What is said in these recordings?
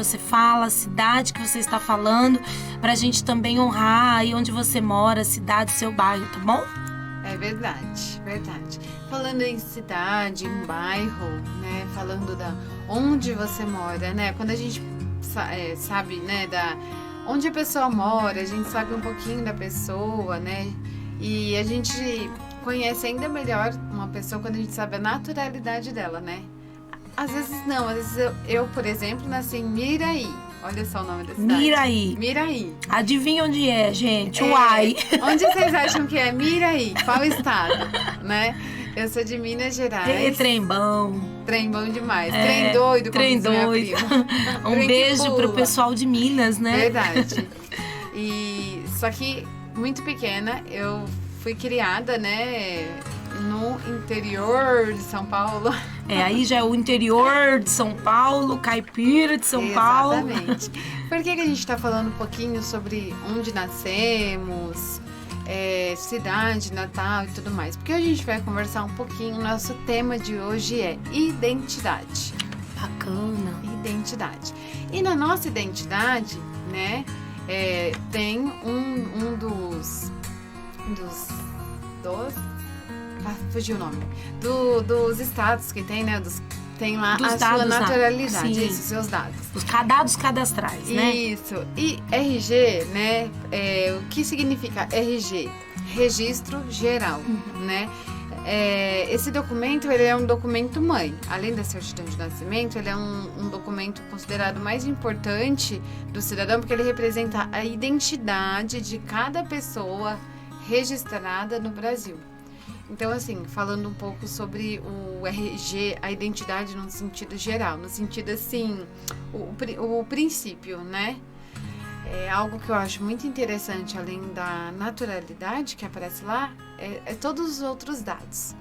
você fala, a cidade que você está falando, pra gente também honrar aí onde você mora, cidade, seu bairro, tá bom? É verdade, verdade. Falando em cidade, em bairro, né? Falando da onde você mora, né? Quando a gente sabe, né, da onde a pessoa mora, a gente sabe um pouquinho da pessoa, né? E a gente conhece ainda melhor uma pessoa quando a gente sabe a naturalidade dela, né? Às vezes não, às vezes eu por exemplo, nasci em Miraí. Olha só o nome da cidade. Miraí. Miraí. Adivinha onde é, gente? Uai! Onde vocês acham que é Miraí? Qual estado, né? Eu sou de Minas Gerais. Trem bom. Trem bom demais. Trem doido, como Trem diz minha doido. prima. Um Trem que beijo pula. pro pessoal de Minas, né? Verdade. E só que muito pequena, eu fui criada, né, no interior de São Paulo. Aí já é o interior de São Paulo, caipira de São Paulo. Exatamente. Por que a gente está falando um pouquinho sobre onde nascemos, cidade, Natal e tudo mais? Porque hoje a gente vai conversar um pouquinho, nosso tema de hoje é identidade. Bacana. Identidade. E na nossa identidade, né, tem um dos fugiu o nome. Dos estados que tem, né? Tem lá Dos a dados, sua naturalidade, sim. isso, seus dados. Os dados cadastrais, né? Isso. E RG, né? O que significa RG? Registro Geral, né? Esse documento, ele é um documento mãe. Além da certidão de nascimento, ele é um documento considerado mais importante do cidadão, porque ele representa a identidade de cada pessoa registrada no Brasil. Então, assim, falando um pouco sobre o RG, a identidade no sentido geral, no sentido, assim, o princípio, né? É algo que eu acho muito interessante, além da naturalidade que aparece lá, é todos os outros dados,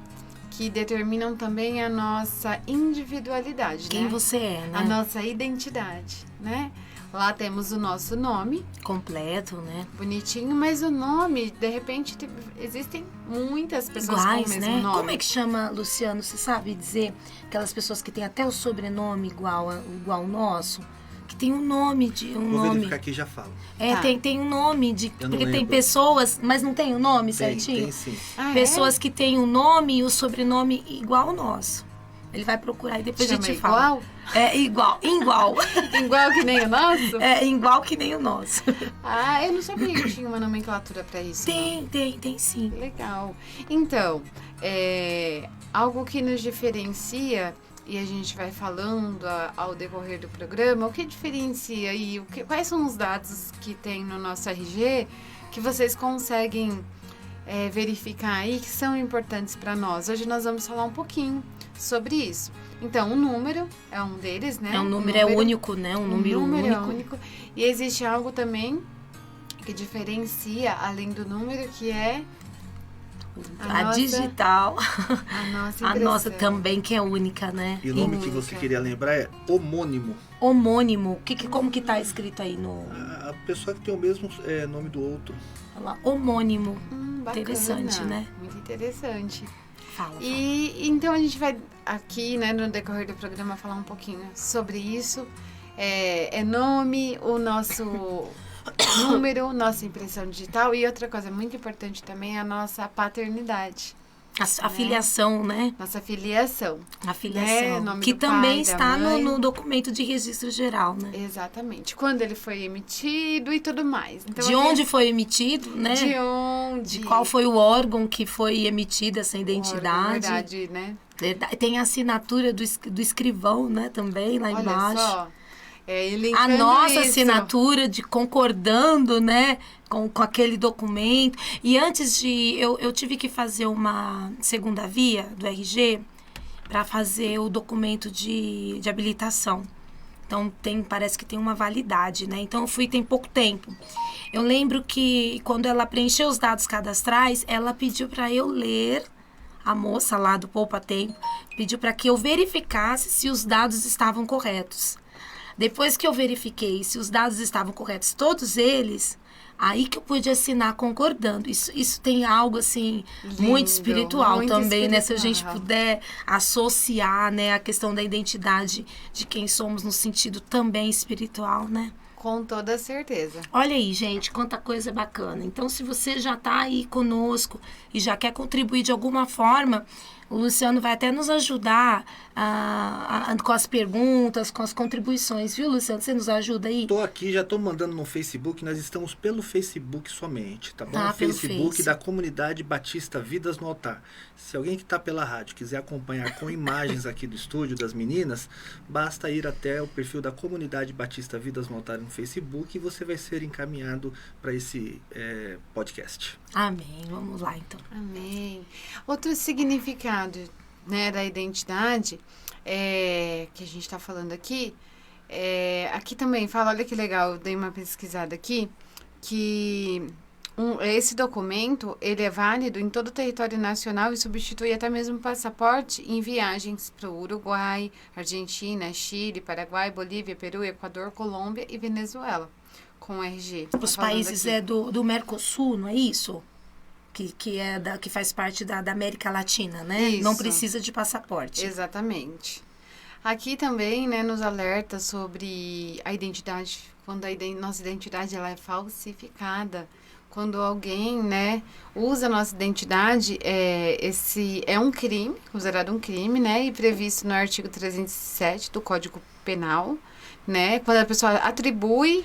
que determinam também a nossa individualidade, Quem né? você é, né? A nossa identidade, né? Lá temos o nosso nome. Completo, né? Bonitinho, mas o nome, de repente, existem muitas pessoas Iguais, com o mesmo né? nome. Como é que chama, Luciano? Você sabe dizer aquelas pessoas que têm até o sobrenome igual ao nosso? Que tem um nome de Vou verificar aqui e já falo. Tá. Tem um nome de. Eu não Porque tem lembro. pessoas, mas não tem o nome certinho? Tem sim. Ah, Pessoas que têm o nome e o sobrenome igual ao nosso. Ele vai procurar e depois Chama a gente fala. igual? É igual. Igual que nem o nosso? É igual que nem o nosso. Ah, eu não sabia que tinha uma nomenclatura pra isso. Tem sim. Legal. Então, algo que nos diferencia, e a gente vai falando ao decorrer do programa, o que diferencia e quais são os dados que tem no nosso RG que vocês conseguem verificar aí que são importantes para nós. Hoje nós vamos falar um pouquinho sobre isso. Então, o número é um deles, né? O número é único, né? Um número único. É único. E existe algo também que diferencia, além do número, que é A digital. a nossa A impressão. nossa também, que é única, né? E o nome que você queria lembrar é homônimo. Homônimo. Como que tá escrito aí no... A pessoa que tem o mesmo nome do outro. Olha lá, homônimo. Bacana. Interessante, né? Muito interessante. Fala. E então a gente vai aqui, né, no decorrer do programa, falar um pouquinho sobre isso. Nome, o nosso número, nossa impressão digital e outra coisa muito importante também é a nossa paternidade. A filiação, né? Nossa filiação. A filiação. Nome Que do também pai, da está mãe. no documento de registro geral, né? Exatamente. Quando ele foi emitido e tudo mais. Então, De onde foi emitido, né? De onde? De qual foi o órgão que foi emitida essa identidade. Verdade, né? Tem a assinatura do escrivão, né? Também lá Olha embaixo. só. Ele A nossa isso. assinatura de concordando, né, com aquele documento. E antes de... Eu tive que fazer uma segunda via do RG para fazer o documento de habilitação. Então, parece que tem uma validade, né? Então, eu fui tem pouco tempo. Eu lembro que quando ela preencheu os dados cadastrais, ela pediu para eu ler... A moça lá do Poupa Tempo pediu para que eu verificasse se os dados estavam corretos. Depois que eu verifiquei se os dados estavam corretos, todos eles, Aí que eu pude assinar concordando. Isso tem algo, assim, muito espiritual muito também, né? Se a gente espiritual. puder associar, né, a questão da identidade de quem somos no sentido também espiritual, né? Com toda certeza. Olha aí, gente, quanta coisa bacana. Então, se você já está aí conosco e já quer contribuir de alguma forma, o Luciano vai até nos ajudar com as perguntas, com as contribuições, viu, Luciano? Você nos ajuda aí? Tô aqui, já tô mandando no Facebook, nós estamos pelo Facebook somente, tá bom? Ah, pelo Facebook Face. da Comunidade Batista Vidas no Altar. Se alguém que está pela rádio quiser acompanhar com imagens aqui do estúdio das meninas, basta ir até o perfil da Comunidade Batista Vidas no Altar no Facebook e você vai ser encaminhado para esse podcast. Amém. Vamos lá, então. Amém. Outro significado, né, da identidade que a gente está falando aqui, aqui também fala, olha que legal, eu dei uma pesquisada aqui, que esse documento, ele é válido em todo o território nacional e substitui até mesmo passaporte em viagens para o Uruguai, Argentina, Chile, Paraguai, Bolívia, Peru, Equador, Colômbia e Venezuela, com RG. Os países do Mercosul, não é isso? Que faz parte da América Latina, né? Isso. Não precisa de passaporte. Exatamente. Aqui também, né, nos alerta sobre a identidade, quando nossa identidade ela é falsificada. Quando alguém, né, usa a nossa identidade, esse é um crime, considerado um crime, né, e previsto no artigo 307 do Código Penal, né, quando a pessoa atribuir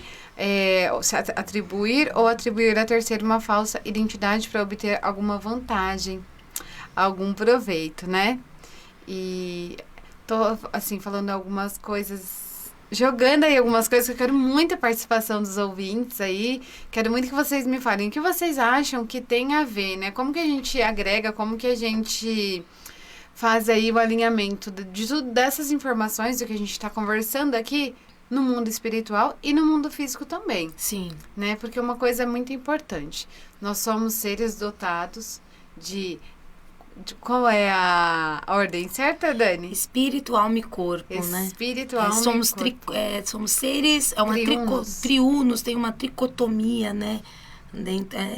ou atribuir a terceiro uma falsa identidade para obter alguma vantagem, algum proveito, né? E tô, assim, falando algumas coisas, jogando aí algumas coisas que eu quero muita participação dos ouvintes aí, quero muito que vocês me falem o que vocês acham que tem a ver, né? Como que a gente agrega, como que a gente faz aí o alinhamento de tudo dessas informações do que a gente está conversando aqui no mundo espiritual e no mundo físico também. Sim. Né? Porque uma coisa é muito importante. Nós somos seres dotados de qual é a ordem certa, Dani? Espírito, alma e corpo, né? Espírito, alma somos e corpo. somos seres, triunos, tem uma tricotomia, né?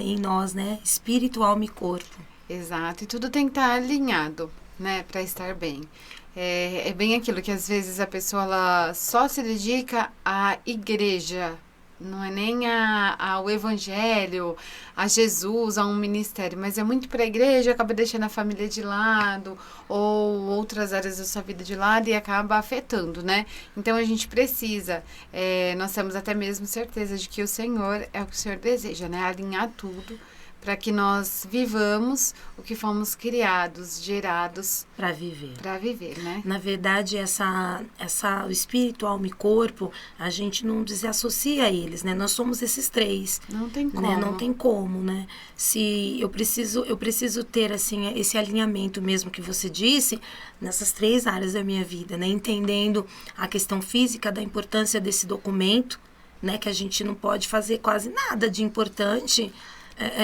Em nós, né? Espírito, alma e corpo. Exato. E tudo tem que estar alinhado, né? Para estar bem. É bem aquilo que às vezes a pessoa ela só se dedica à igreja, não é nem ao evangelho, a Jesus, a um ministério, mas é muito para a igreja, acaba deixando a família de lado ou outras áreas da sua vida de lado e acaba afetando, né? Então a gente precisa, nós temos até mesmo certeza de que o Senhor é o que o Senhor deseja, né? Alinhar tudo para que nós vivamos o que fomos criados, gerados para viver. Para viver, né? Na verdade, o espírito, alma e corpo, a gente não desassocia a eles, né? Nós somos esses três. Não tem como. Né? Não tem como, né? Se eu preciso ter assim esse alinhamento mesmo que você disse nessas três áreas da minha vida, né? Entendendo a questão física da importância desse documento, né? Que a gente não pode fazer quase nada de importante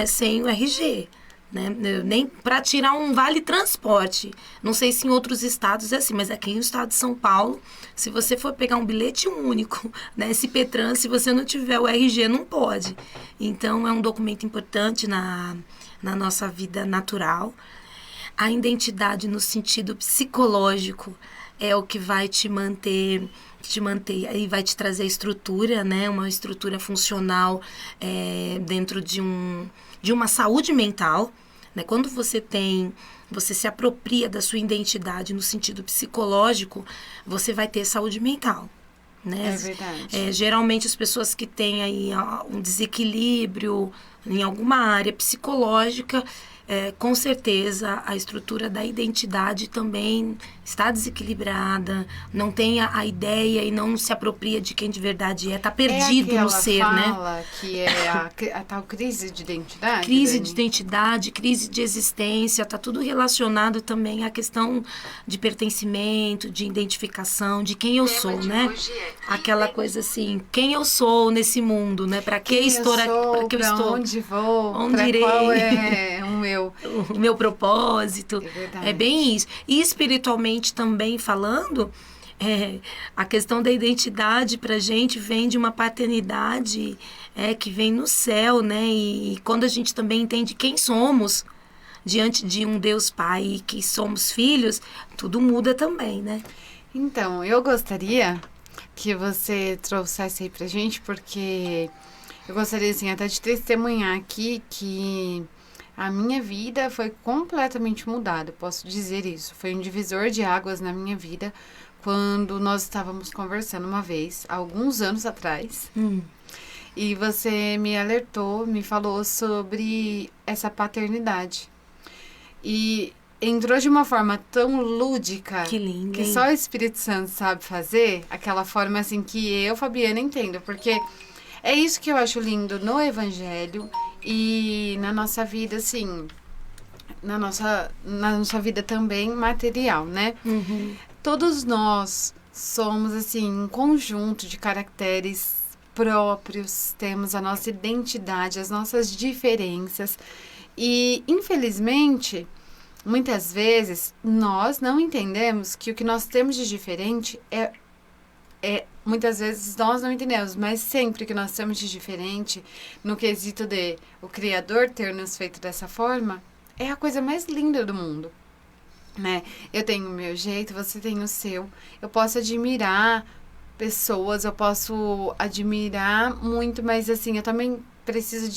sem o RG, né? Nem para tirar um vale transporte. Não sei se em outros estados é assim, mas aqui no estado de São Paulo, se você for pegar um bilhete único, né, SP-Trans, se você não tiver o RG, não pode. Então, é um documento importante na nossa vida natural. A identidade no sentido psicológico é o que vai te manter aí vai te trazer estrutura, né? Uma estrutura funcional dentro de uma saúde mental, né? Quando você se apropria da sua identidade no sentido psicológico, você vai ter saúde mental, né? É verdade. Geralmente as pessoas que têm aí um desequilíbrio em alguma área psicológica, com certeza a estrutura da identidade também está desequilibrada, não tem a ideia e não se apropria de quem de verdade está perdido no ser, né? Fala que é a tal crise de identidade. Crise Dani? de identidade, crise de existência, está tudo relacionado também à questão de pertencimento, de identificação, de quem eu sou, né? Aquela coisa assim, quem eu sou nesse mundo, né? Para que estou aqui? Para que eu estou? Onde vou? Onde pra irei? Qual é o meu propósito. É verdade. É bem isso. E espiritualmente também falando, A questão da identidade pra gente vem de uma paternidade que vem no céu, né? E quando a gente também entende quem somos diante de um Deus Pai e que somos filhos, tudo muda também, né? Então, eu gostaria que você trouxesse aí pra gente, porque eu gostaria, assim, até de testemunhar aqui que a minha vida foi completamente mudada, posso dizer isso. Foi um divisor de águas na minha vida quando nós estávamos conversando uma vez, há alguns anos atrás, e você me alertou, me falou sobre essa paternidade. E entrou de uma forma tão lúdica, Que lindo, que hein? só o Espírito Santo sabe fazer, aquela forma assim que eu, Fabiana, entendo, porque é isso que eu acho lindo no Evangelho e na nossa vida, assim, na nossa vida também material, né? Todos nós somos, assim, um conjunto de caracteres próprios, temos a nossa identidade, as nossas diferenças e, infelizmente, muitas vezes nós não entendemos que o que nós temos de diferente muitas vezes nós não entendemos, mas sempre que nós temos de diferente, no quesito de o Criador ter nos feito dessa forma, é a coisa mais linda do mundo, né? Eu tenho o meu jeito, você tem o seu. Eu posso admirar pessoas, eu posso admirar muito, mas assim, eu também preciso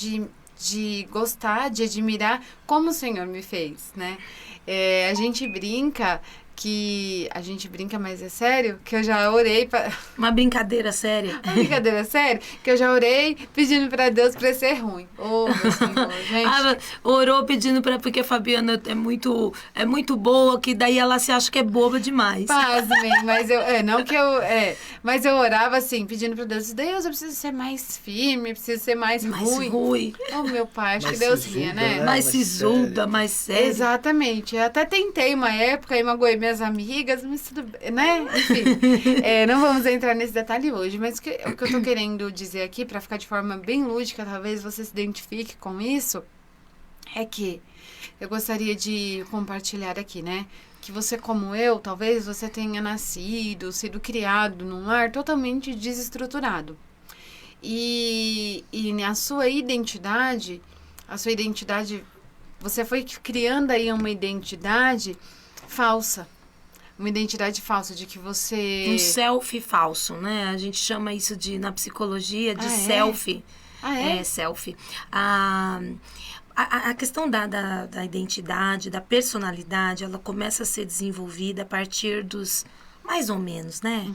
de gostar, de admirar como o Senhor me fez, né? A gente brinca, mas é sério, que eu já orei para Uma brincadeira séria. Uma brincadeira séria, que eu já orei pedindo para Deus para ser ruim. Oh, meu Senhor, gente. Orou pedindo porque a Fabiana é muito boa, que daí ela se acha que é boba demais. Pasmem, mas eu orava assim, pedindo para Deus, eu preciso ser mais firme, preciso ser mais ruim. Oh, meu pai, acho que Deus ria, né? Mais sisuda, mais séria. Exatamente. Eu até tentei uma época e magoei minhas amigas, mas tudo bem, né? Enfim, não vamos entrar nesse detalhe hoje, mas o que eu tô querendo dizer aqui, para ficar de forma bem lúdica, talvez você se identifique com isso, é que eu gostaria de compartilhar aqui, né? Que você, como eu, talvez você tenha sido criado num lar totalmente desestruturado. E a sua identidade, você foi criando aí uma identidade falsa. Uma identidade falsa de que você... Um selfie falso, né? A gente chama isso na psicologia de selfie. Selfie. A questão da identidade, da personalidade, ela começa a ser desenvolvida a partir dos... Mais ou menos, né?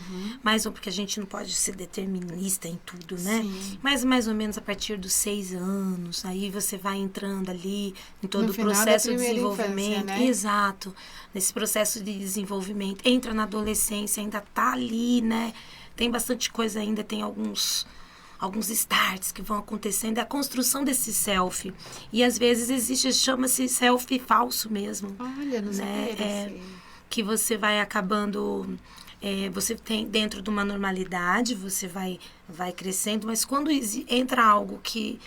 Porque a gente não pode ser determinista em tudo, né? Sim. Mas mais ou menos a partir dos 6 anos, aí você vai entrando ali em todo o final processo da de primeira desenvolvimento. infância, né? Exato. Nesse processo de desenvolvimento. Entra na adolescência, ainda tá ali, né? Tem bastante coisa ainda, tem alguns starts que vão acontecendo, é a construção desse selfie. E às vezes chama-se selfie falso mesmo. Olha, não sabia desse... Que você vai acabando, você tem dentro de uma normalidade, você vai crescendo, mas quando entra algo que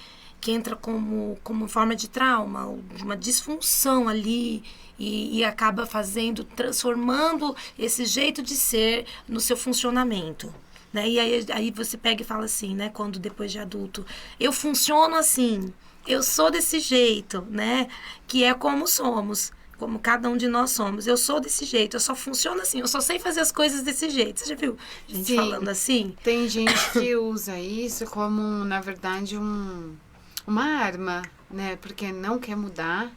entra como forma de trauma, de uma disfunção ali, e acaba transformando esse jeito de ser no seu funcionamento. Né? E aí você pega e fala assim, né? Quando depois de adulto, eu funciono assim, eu sou desse jeito, né? Que é como somos. Como cada um de nós somos. Eu sou desse jeito, eu só funciono assim, eu só sei fazer as coisas desse jeito. Você já viu gente Sim, falando assim? Tem gente que usa isso como, na verdade, uma arma, né? Porque não quer mudar.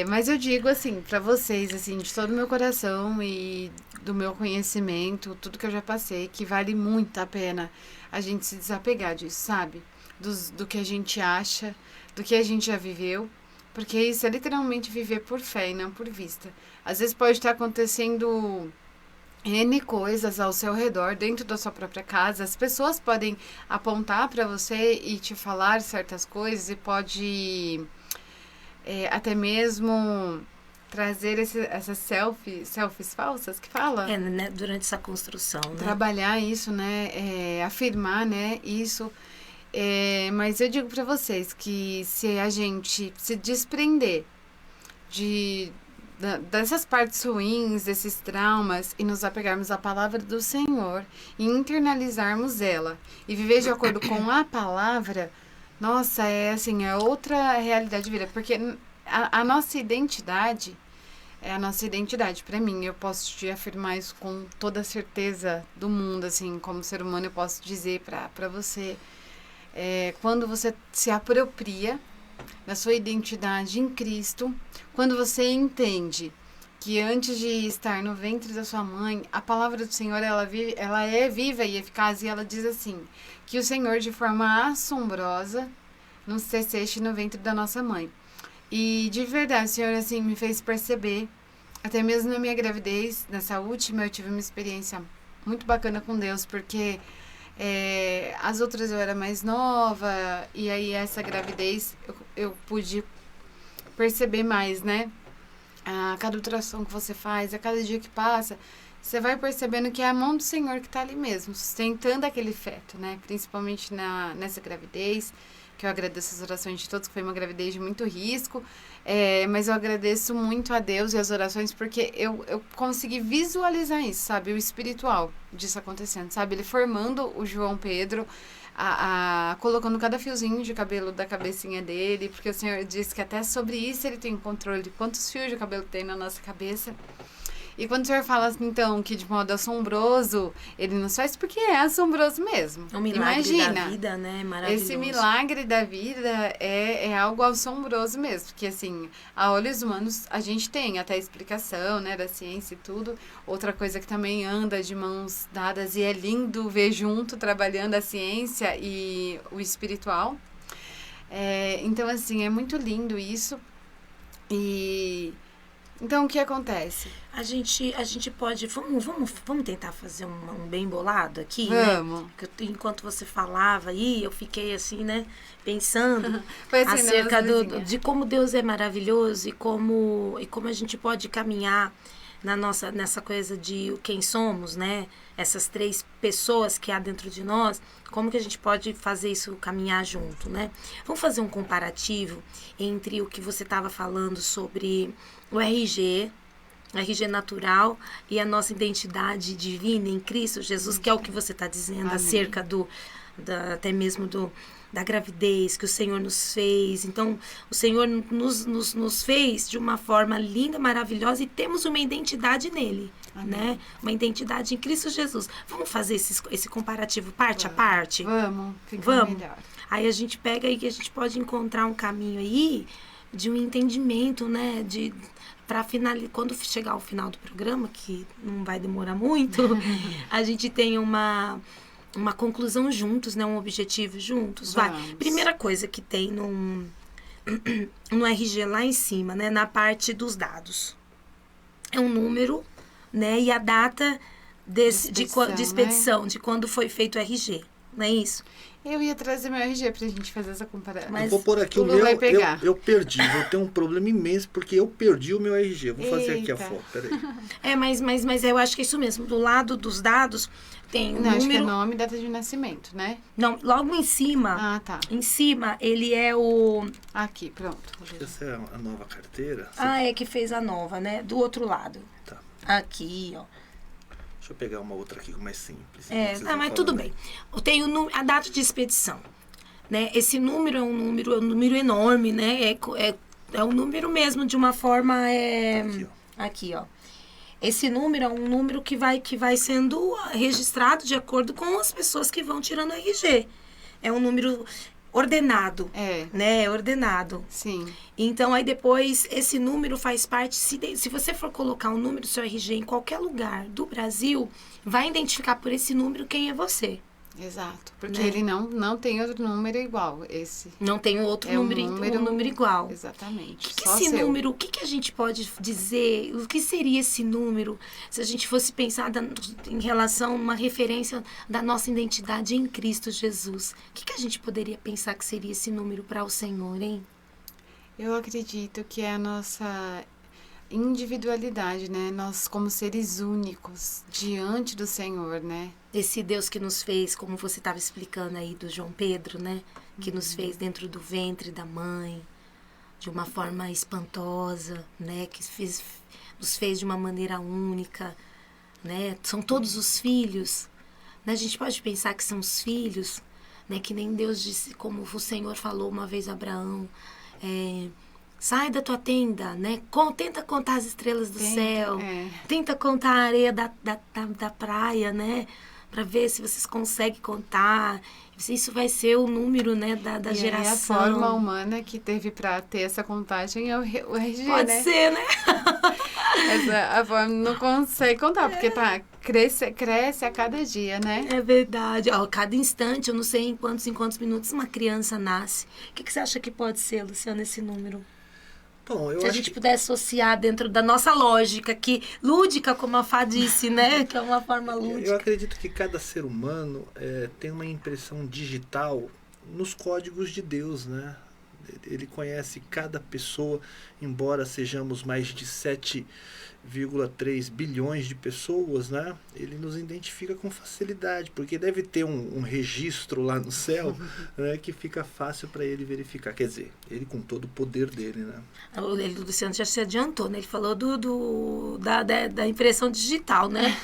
Mas eu digo assim, pra vocês, assim, de todo o meu coração e do meu conhecimento, tudo que eu já passei, que vale muito a pena a gente se desapegar disso, sabe? Do que a gente acha, do que a gente já viveu. Porque isso é literalmente viver por fé e não por vista. Às vezes pode estar acontecendo N coisas ao seu redor, dentro da sua própria casa. As pessoas podem apontar para você e te falar certas coisas e pode até mesmo trazer essas selfies falsas que fala. Né? Durante essa construção, né? Trabalhar isso, né? Afirmar, né? Isso... mas eu digo para vocês que se a gente se desprender dessas partes ruins, desses traumas, e nos apegarmos à palavra do Senhor e internalizarmos ela e viver de acordo com a palavra, nossa, é outra realidade de vida, porque a nossa identidade é a nossa identidade. Para mim, eu posso te afirmar isso com toda a certeza do mundo, assim, como ser humano, eu posso dizer para você, quando você se apropria da sua identidade em Cristo, quando você entende que antes de estar no ventre da sua mãe, a palavra do Senhor, ela é viva e eficaz, e ela diz assim, que o Senhor, de forma assombrosa, nos teceste no ventre da nossa mãe. E de verdade, o Senhor, assim, me fez perceber, até mesmo na minha gravidez, nessa última, eu tive uma experiência muito bacana com Deus, porque as outras eu era mais nova, e aí essa gravidez eu pude perceber mais, né? A cada ultrassom que você faz, a cada dia que passa, você vai percebendo que é a mão do Senhor que está ali mesmo, sustentando aquele feto, né? Principalmente nessa gravidez, que eu agradeço as orações de todos, que foi uma gravidez de muito risco, mas eu agradeço muito a Deus e as orações, porque eu consegui visualizar isso, sabe? O espiritual disso acontecendo, sabe? Ele formando o João Pedro, colocando cada fiozinho de cabelo da cabecinha dele, porque o Senhor disse que até sobre isso ele tem controle de quantos fios de cabelo tem na nossa cabeça. E quando o Senhor fala assim, então, que de modo assombroso, ele nos faz porque é assombroso mesmo. É um milagre Imagina, da vida, né? Maravilhoso. esse milagre da vida é algo assombroso mesmo. Porque, assim, a olhos humanos, a gente tem até a explicação, né, da ciência e tudo. Outra coisa que também anda de mãos dadas e é lindo ver junto, trabalhando a ciência e o espiritual. Então, assim, é muito lindo isso. Então, o que acontece? A gente pode... Vamos tentar fazer um bem bolado aqui, Vamos. né? Porque enquanto você falava aí, eu fiquei assim, né? Pensando Foi assim, acerca né, de como Deus é maravilhoso e como a gente pode caminhar nessa coisa de quem somos, né? Essas 3 pessoas que há dentro de nós, como que a gente pode fazer isso caminhar junto, né? Vamos fazer um comparativo entre o que você estava falando sobre o RG natural e a nossa identidade divina em Cristo Jesus, que é o que você está dizendo. Amém. Acerca até mesmo da gravidez que o Senhor nos fez. Então, o Senhor nos fez de uma forma linda, maravilhosa, e temos uma identidade nele, né? Uma identidade em Cristo Jesus. Vamos fazer esse comparativo parte a parte? Vamos, fica melhor. Aí a gente pega aí que a gente pode encontrar um caminho aí de um entendimento, né? Para finalizar, quando chegar ao final do programa, que não vai demorar muito, a gente tem uma conclusão juntos, né? Um objetivo juntos. Vai. Primeira coisa que tem no RG lá em cima, né? Na parte dos dados. É um número, né? E a data de expedição, né? De quando foi feito o RG. Não é isso? Eu ia trazer meu RG pra gente fazer essa comparação. Mas eu vou pôr aqui o meu, eu perdi. Vou ter um problema imenso, porque eu perdi o meu RG. Vou fazer aqui a foto, peraí. Mas eu acho que é isso mesmo. Do lado dos dados tem o número... acho que é nome e data de nascimento, né? Não, logo em cima. Ah, tá. Em cima, ele é o... Aqui, pronto. Essa é a nova carteira? É que fez a nova, né? Do outro lado. Tá. Aqui, ó. Deixa eu pegar uma outra aqui mais simples. Mas tudo bem. Tem a data de expedição, né? Esse número é um número enorme, né? É um número mesmo, de uma forma... Aqui, ó. Esse número é um número que vai sendo registrado de acordo com as pessoas que vão tirando o RG. É um número ordenado, né? Ordenado. Sim. Então, aí depois, esse número faz parte... Se você for colocar um número do seu RG em qualquer lugar do Brasil, vai identificar por esse número quem é você. Exato. Porque ele não tem outro número igual, esse. Não tem outro número igual. Exatamente. O que a gente pode dizer? O que seria esse número? Se a gente fosse pensar em relação a uma referência da nossa identidade em Cristo Jesus. O que a gente poderia pensar que seria esse número para o Senhor, hein? Eu acredito que é a nossa individualidade, né? Nós como seres únicos diante do Senhor, né? Esse Deus que nos fez, como você estava explicando aí do João Pedro, né? Que nos fez dentro do ventre da mãe, de uma forma espantosa, né? Que nos fez de uma maneira única, né? São todos os filhos, né? A gente pode pensar que são os filhos, né? Que nem Deus disse, como o Senhor falou uma vez a Abraão, sai da tua tenda, né? Tenta contar as estrelas do céu, tenta contar a areia da praia, né? Para ver se vocês conseguem contar. Isso vai ser o número, né, da geração. A forma humana que teve para ter essa contagem é o RG, Pode né? ser, né? A forma não consegue contar, porque cresce a cada dia, né? É verdade. Ó, cada instante, eu não sei em quantos minutos uma criança nasce. O que você acha que pode ser, Luciano, esse número? Bom, Se a gente puder associar dentro da nossa lógica, que lúdica, como a Fá disse, né? Que é uma forma lúdica. Eu acredito que cada ser humano tem uma impressão digital nos códigos de Deus, né? Ele conhece cada pessoa, embora sejamos mais de 7,3 bilhões de pessoas, né? Ele nos identifica com facilidade, porque deve ter um registro lá no céu, né, que fica fácil para ele verificar. Quer dizer, ele com todo o poder dele, né? O Luciano já se adiantou, né? Ele falou da impressão digital, né?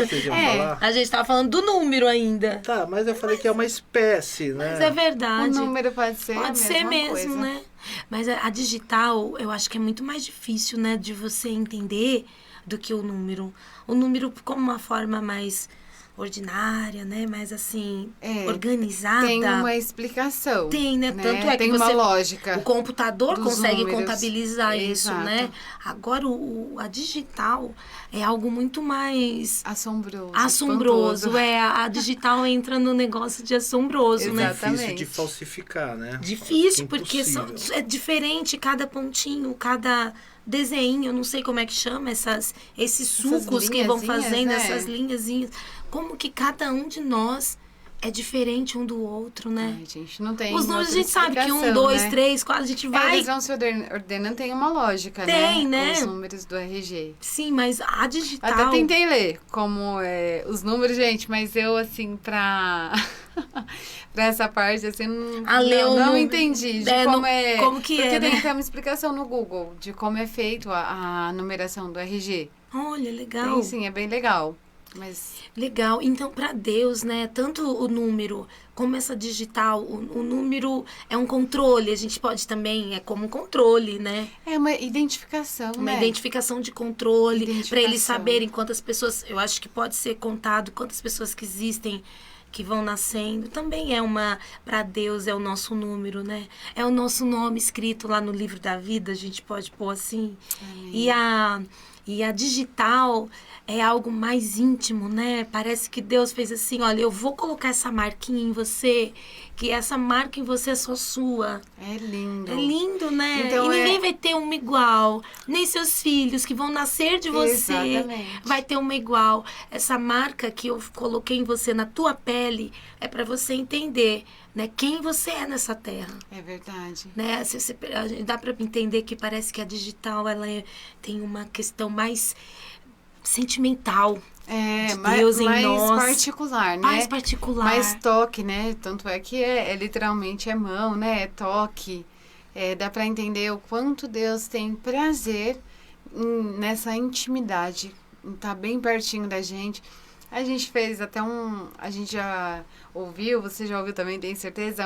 Vocês iam falar? A gente estava falando do número ainda. Tá, mas eu falei que é uma espécie, né? Mas é verdade. O número pode ser Pode ser mesmo, coisa, né? Mas a digital, eu acho que é muito mais difícil, né, de você entender do que o número. O número como uma forma mais ordinária, né? Mais assim, organizada. Tem uma explicação. Tem, né? Tanto é que tem uma lógica. O computador consegue números. contabilizar isso, Exato. né? Agora, a digital é algo muito mais... Assombroso. Assombroso, a digital entra no negócio de assombroso, né? Difícil de falsificar, né? Difícil, porque é diferente cada pontinho, cada desenho, eu não sei como é que chama, esses sucos que vão fazendo, né? essas linhazinhas. Como que cada um de nós é diferente um do outro, né? Ai, gente, não tem. Os números a gente sabe que 1, explicação, 2, né? 3, 4, a gente vai... Eles vão se ordenando, tem uma lógica, Tem, né? Os números do RG. Sim, mas a digital... Até tentei ler como os números, gente, mas eu, assim, pra essa parte, assim, não entendi de como que porque é, tem né? até uma explicação no Google de como é feito a numeração do RG. Olha, legal. Tem, sim, é bem legal. Mas... Legal. Então, para Deus, né, tanto o número como essa digital, o número é um controle, a gente pode também, é como um controle, né? É uma identificação, Uma né? identificação de controle, para eles saberem quantas pessoas, eu acho que pode ser contado quantas pessoas que existem, que vão nascendo. Também para Deus é o nosso número, né? É o nosso nome escrito lá no livro da vida, a gente pode pôr assim. E a digital é algo mais íntimo, né? Parece que Deus fez assim, olha, eu vou colocar essa marquinha em você, que essa marca em você é só sua. É lindo. É lindo, né? Então, e ninguém vai ter uma igual. Nem seus filhos que vão nascer de você Exatamente. vai ter uma igual. Essa marca que eu coloquei em você, na tua pele, é para você entender, né, quem você é nessa terra. É verdade. Né? Dá para entender que parece que a digital tem uma questão mais sentimental. Deus mais particular, né? Mais particular. Mais toque, né? Tanto é que literalmente mão, né? É toque. Dá para entender o quanto Deus tem prazer nessa intimidade. Tá bem pertinho da gente. A gente fez até a gente já ouviu, você já ouviu também, tenho certeza,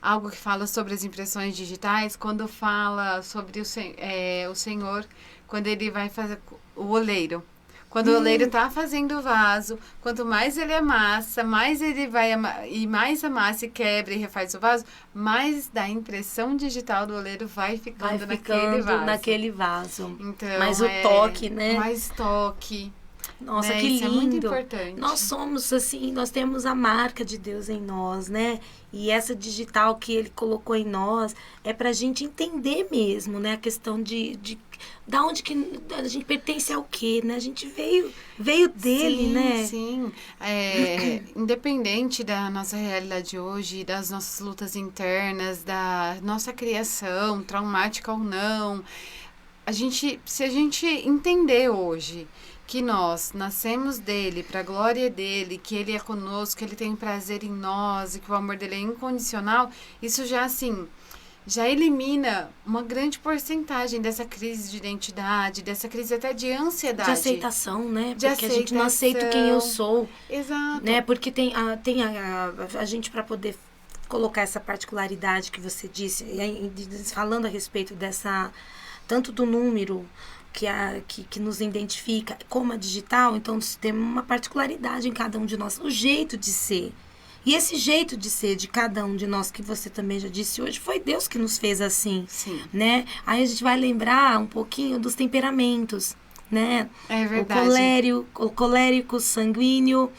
algo que fala sobre as impressões digitais, quando fala sobre o Senhor, quando ele vai fazer o oleiro. Quando o oleiro está fazendo o vaso, quanto mais ele amassa, mais ele vai e mais amassa e quebra e refaz o vaso, mais da impressão digital do oleiro vai ficando naquele vaso. Então, mais o toque, né? Mais toque. Nossa, né? que lindo. Isso é muito importante. Nós somos assim, nós temos a marca de Deus em nós, né? E essa digital que ele colocou em nós é pra gente entender mesmo, né? A questão de da onde que a gente pertence ao quê, né? A gente veio dele, né? Sim, independente da nossa realidade hoje, das nossas lutas internas, da nossa criação, traumática ou não, se a gente entender hoje que nós nascemos dele, para a glória dele, que ele é conosco, que ele tem prazer em nós e que o amor dele é incondicional, isso já, assim, já elimina uma grande porcentagem dessa crise de identidade, dessa crise até de ansiedade. De aceitação, né? De Porque a gente não aceita quem eu sou. Exato. Né? Porque tem a gente, para poder colocar essa particularidade que você disse, falando a respeito dessa, tanto do número que nos identifica, como a digital, então tem uma particularidade em cada um de nós, o jeito de ser. E esse jeito de ser de cada um de nós, que você também já disse hoje, foi Deus que nos fez assim. Sim. Né? Aí a gente vai lembrar um pouquinho dos temperamentos, né? É verdade. O colérico, o sanguíneo,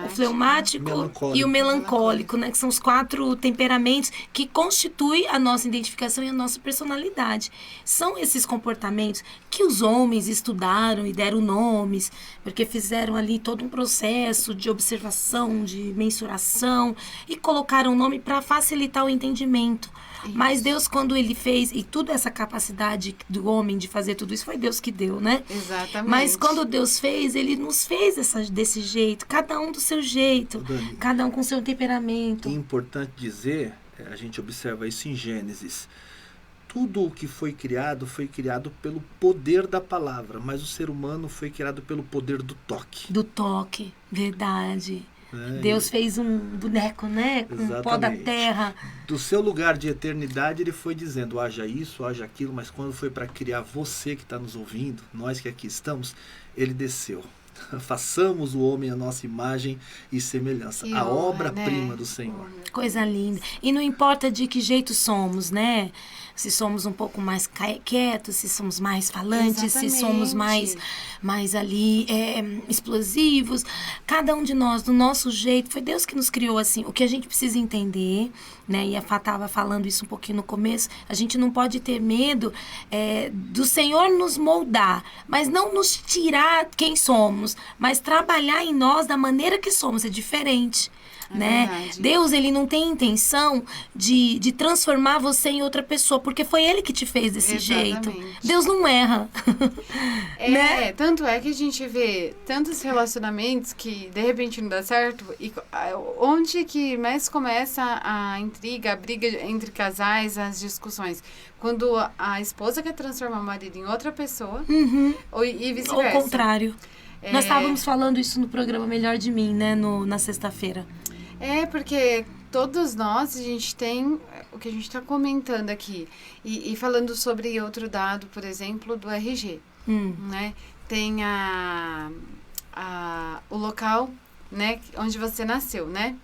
o fleumático e o melancólico, né? Que são os 4 temperamentos que constituem a nossa identificação e a nossa personalidade. São esses comportamentos que os homens estudaram e deram nomes, porque fizeram ali todo um processo de observação, de mensuração e colocaram o nome para facilitar o entendimento. Isso. Mas Deus, quando ele fez, e toda essa capacidade do homem de fazer tudo isso, foi Deus que deu, né? Exatamente. Mas quando Deus fez, ele nos fez desse jeito, cada um do seu jeito, Dani, cada um com seu temperamento. É importante dizer, a gente observa isso em Gênesis, tudo o que foi criado pelo poder da palavra, mas o ser humano foi criado pelo poder do toque. Do toque, verdade. Deus fez um boneco, né? Com o pó da terra. Do seu lugar de eternidade, ele foi dizendo, haja isso, haja aquilo, mas quando foi para criar você que está nos ouvindo, nós que aqui estamos, ele desceu. Façamos o homem a nossa imagem e semelhança. A obra-prima, né, do Senhor. Coisa linda. E não importa de que jeito somos, né? Se somos um pouco mais quietos, se somos mais falantes, exatamente, se somos mais ali explosivos. Cada um de nós, do nosso jeito, foi Deus que nos criou assim. O que a gente precisa entender, né? E a Fá estava falando isso um pouquinho no começo, a gente não pode ter medo do Senhor nos moldar, mas não nos tirar quem somos, mas trabalhar em nós da maneira que somos, é diferente. Né? Verdade. Deus, ele não tem intenção de transformar você em outra pessoa, porque foi ele que te fez desse exatamente. jeito. Deus não erra. Né? Tanto é que a gente vê tantos relacionamentos que de repente não dá certo, e onde que mais começa a intriga, a briga entre casais, as discussões? Quando a esposa quer transformar o marido em outra pessoa, e vice-versa. Ou o contrário. Nós estávamos falando isso no programa Melhor de Mim, né? Na sexta-feira. Porque todos nós, a gente tem o que a gente está comentando aqui. E falando sobre outro dado, por exemplo, do RG. Né? Tem o local, né, onde você nasceu, né?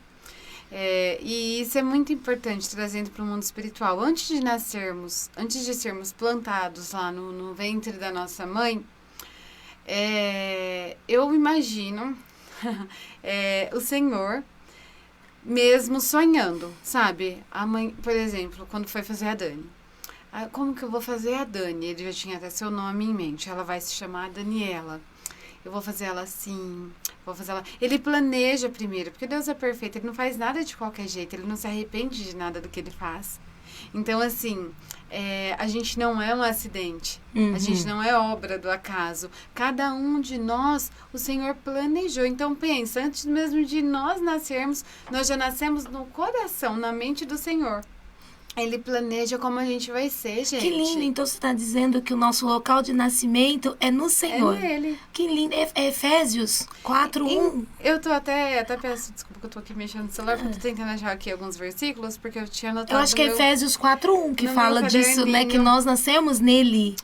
E isso é muito importante, trazendo para o mundo espiritual. Antes de sermos plantados lá no ventre da nossa mãe, eu imagino o Senhor mesmo sonhando, sabe? A mãe, por exemplo, quando foi fazer a Dani. Como que eu vou fazer a Dani? Ele já tinha até seu nome em mente. Ela vai se chamar Daniela. Eu vou fazer ela assim, vou fazer ela... Ele planeja primeiro, porque Deus é perfeito. Ele não faz nada de qualquer jeito. Ele não se arrepende de nada do que ele faz. Então, assim, a gente não é um acidente. A gente não é obra do acaso. Cada um de nós, o Senhor planejou. Então, pensa, antes mesmo de nós nascermos, nós já nascemos no coração, na mente do Senhor. Ele planeja como a gente vai ser, gente. Que lindo. Então, você está dizendo que o nosso local de nascimento é no Senhor. É nele. Que lindo. É Efésios 4:1. Eu tô até peço desculpa que eu tô aqui mexendo no celular, porque eu tô tentando achar aqui alguns versículos, porque eu tinha anotado. Eu acho que é Efésios 4:1 que fala disso, né? Que nós nascemos nele.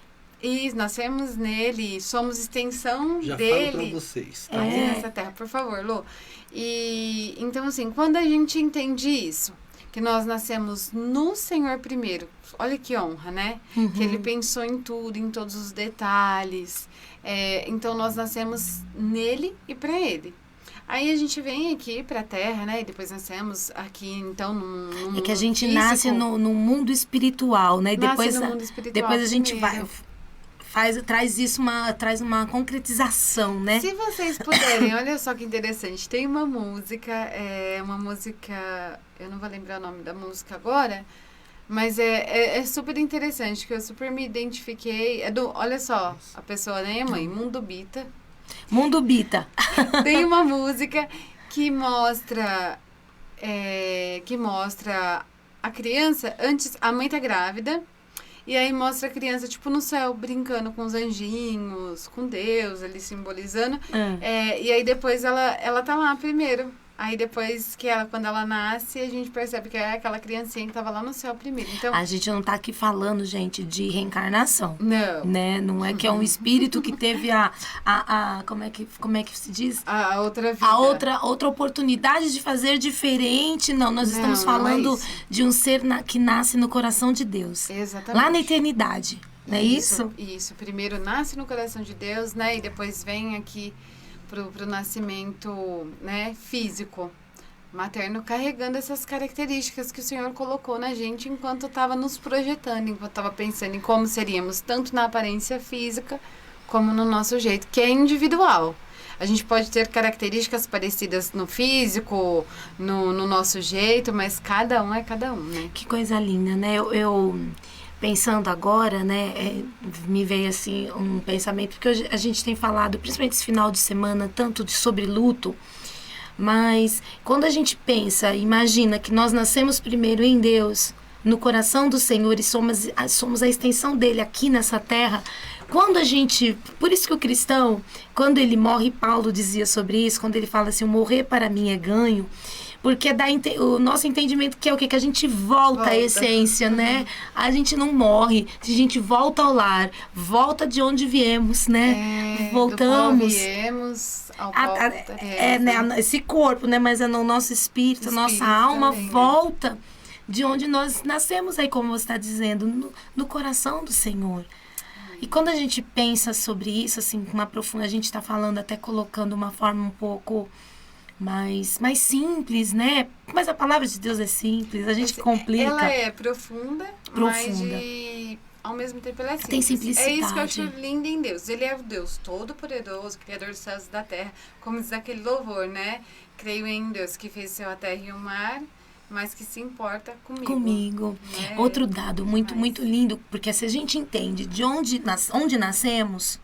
Isso, nascemos nele, somos extensão já dele. Já falo pra vocês, tá? Nessa terra, por favor, Lu. E, então, assim, quando a gente entende isso, que nós nascemos no Senhor primeiro. Olha que honra, né? Que Ele pensou em tudo, em todos os detalhes. Então, nós nascemos nele e para Ele. Aí a gente vem aqui para a Terra, né? E depois nascemos aqui, então, no mundo que a gente físico. nasce no mundo espiritual, né? E Nasce no mundo espiritual depois a gente primeiro. traz uma concretização, né? Se vocês puderem, olha só que interessante. Tem uma música, eu não vou lembrar o nome da música agora, mas é super interessante, que eu super me identifiquei. Olha só, a pessoa, né, mãe? Mundo Bita. Mundo Bita. Tem uma música que mostra a criança, antes, a mãe tá grávida, e aí mostra a criança, tipo, no céu, brincando com os anjinhos, com Deus, ali simbolizando. E aí depois ela tá lá primeiro. Aí depois quando ela nasce, a gente percebe que é aquela criancinha que tava lá no céu primeiro. Então, A gente não tá aqui falando, gente, de reencarnação. não. Né? Não é que é um espírito que teve como é que se diz? A outra vida. A outra oportunidade de fazer diferente. Não, nós estamos Não é falando isso. de um ser que nasce no coração de Deus. Exatamente. Lá na eternidade. Não é isso? Isso. Primeiro nasce no coração de Deus, né? E depois vem aqui pro nascimento, né, físico, materno, carregando essas características que o Senhor colocou na gente enquanto estava nos projetando, enquanto estava pensando em como seríamos, tanto na aparência física como no nosso jeito, que é individual. A gente pode ter características parecidas no físico, no nosso jeito, mas cada um é cada um, né? Que coisa linda, né? Eu pensando agora, né, me veio assim um pensamento, porque a gente tem falado, principalmente esse final de semana, tanto sobre luto, mas quando a gente pensa, imagina que nós nascemos primeiro em Deus, no coração do Senhor, e somos a extensão dele aqui nessa terra. Quando a gente, por isso que o cristão, quando ele morre, Paulo dizia sobre isso, quando ele fala assim, o morrer para mim é ganho, porque dá o nosso entendimento que é o quê? Que a gente volta à essência, né? A gente não morre, a gente volta ao lar, volta de onde viemos, né? Voltamos. Do pó viemos, ao pó voltaremos, né? Esse corpo, né? Mas é no nosso espírito, a nossa alma também, volta de onde nós nascemos aí, como você está dizendo, no coração do Senhor. E quando a gente pensa sobre isso, assim, com uma profunda, a gente está falando, até colocando uma forma um pouco mais simples, né? Mas a palavra de Deus é simples, a gente complica. Ela é profunda, mas ao mesmo tempo ela é simples. Tem simplicidade. É isso que eu acho lindo em Deus. Ele é o Deus todo-poderoso, Criador dos céus e da terra. Como diz aquele louvor, né? Creio em Deus que fez a terra e o mar, mas que se importa comigo. Né? Outro dado muito lindo, porque se a gente entende de onde nascemos,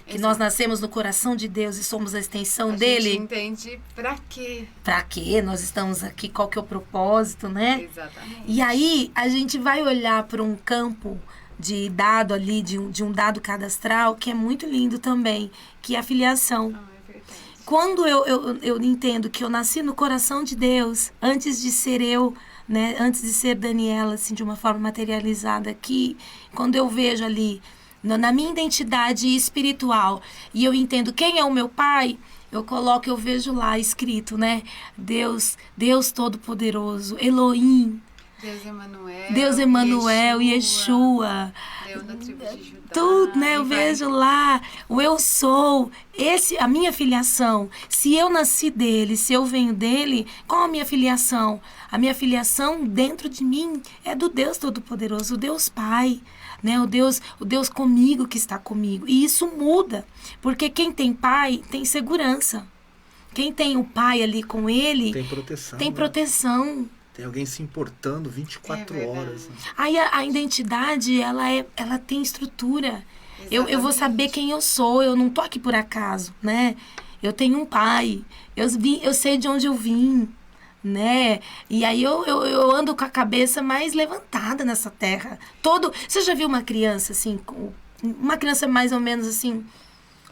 que nós nascemos no coração de Deus e somos a extensão dele. A gente entende pra quê. Pra quê nós estamos aqui, qual que é o propósito, né? Exatamente. E aí a gente vai olhar para um campo de dado ali, de um dado cadastral, que é muito lindo também, que é a filiação. É verdade. Quando eu entendo que eu nasci no coração de Deus, antes de ser eu, né, antes de ser Daniela, assim, de uma forma materializada aqui, quando eu vejo ali, na minha identidade espiritual, e eu entendo quem é o meu pai, eu vejo lá escrito, né, Deus Todo-Poderoso, Elohim, Deus Emanuel, Yeshua, Deus da tribo de Judá. Tudo, né? Eu vejo lá, o eu sou, a minha filiação. Se eu nasci dele, se eu venho dele, qual a minha filiação? A minha filiação dentro de mim é do Deus Todo-Poderoso, o Deus Pai, né? O Deus comigo que está comigo. E isso muda, porque quem tem pai tem segurança. Quem tem o pai ali com ele tem proteção. Tem proteção. Tem alguém se importando 24 horas. Né? Aí a identidade, ela tem estrutura. Eu vou saber quem eu sou, eu não tô aqui por acaso, né? Eu tenho um pai, eu sei de onde eu vim, né? E aí eu ando com a cabeça mais levantada nessa terra. Você já viu uma criança, assim, uma criança mais ou menos, assim,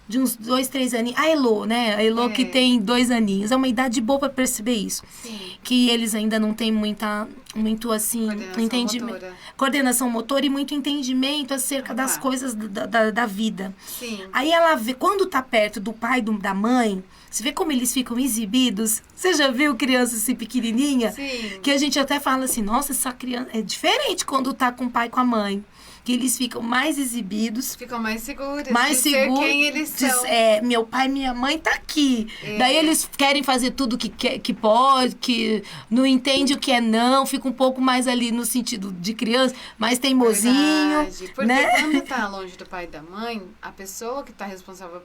de uns 2, 3 aninhos. A Elo, né? A Elo que tem 2 aninhos. É uma idade boa para perceber isso. Sim. Que eles ainda não têm muito assim, entendimento. Coordenação motora e muito entendimento acerca das coisas da vida. Sim. Aí ela vê, quando tá perto do pai da mãe, você vê como eles ficam exibidos. Você já viu criança assim pequenininha? Sim. Que a gente até fala assim, nossa, essa criança é diferente quando tá com o pai e com a mãe. Que eles ficam mais exibidos. Ficam mais seguros. Mais de seguros. Ser quem eles são. Meu pai e minha mãe tá aqui. Daí eles querem fazer tudo que pode, que não entende o que é não, fica um pouco mais ali no sentido de criança, mais teimosinho. Verdade. Porque né? quando tá longe do pai e da mãe, a pessoa que tá responsável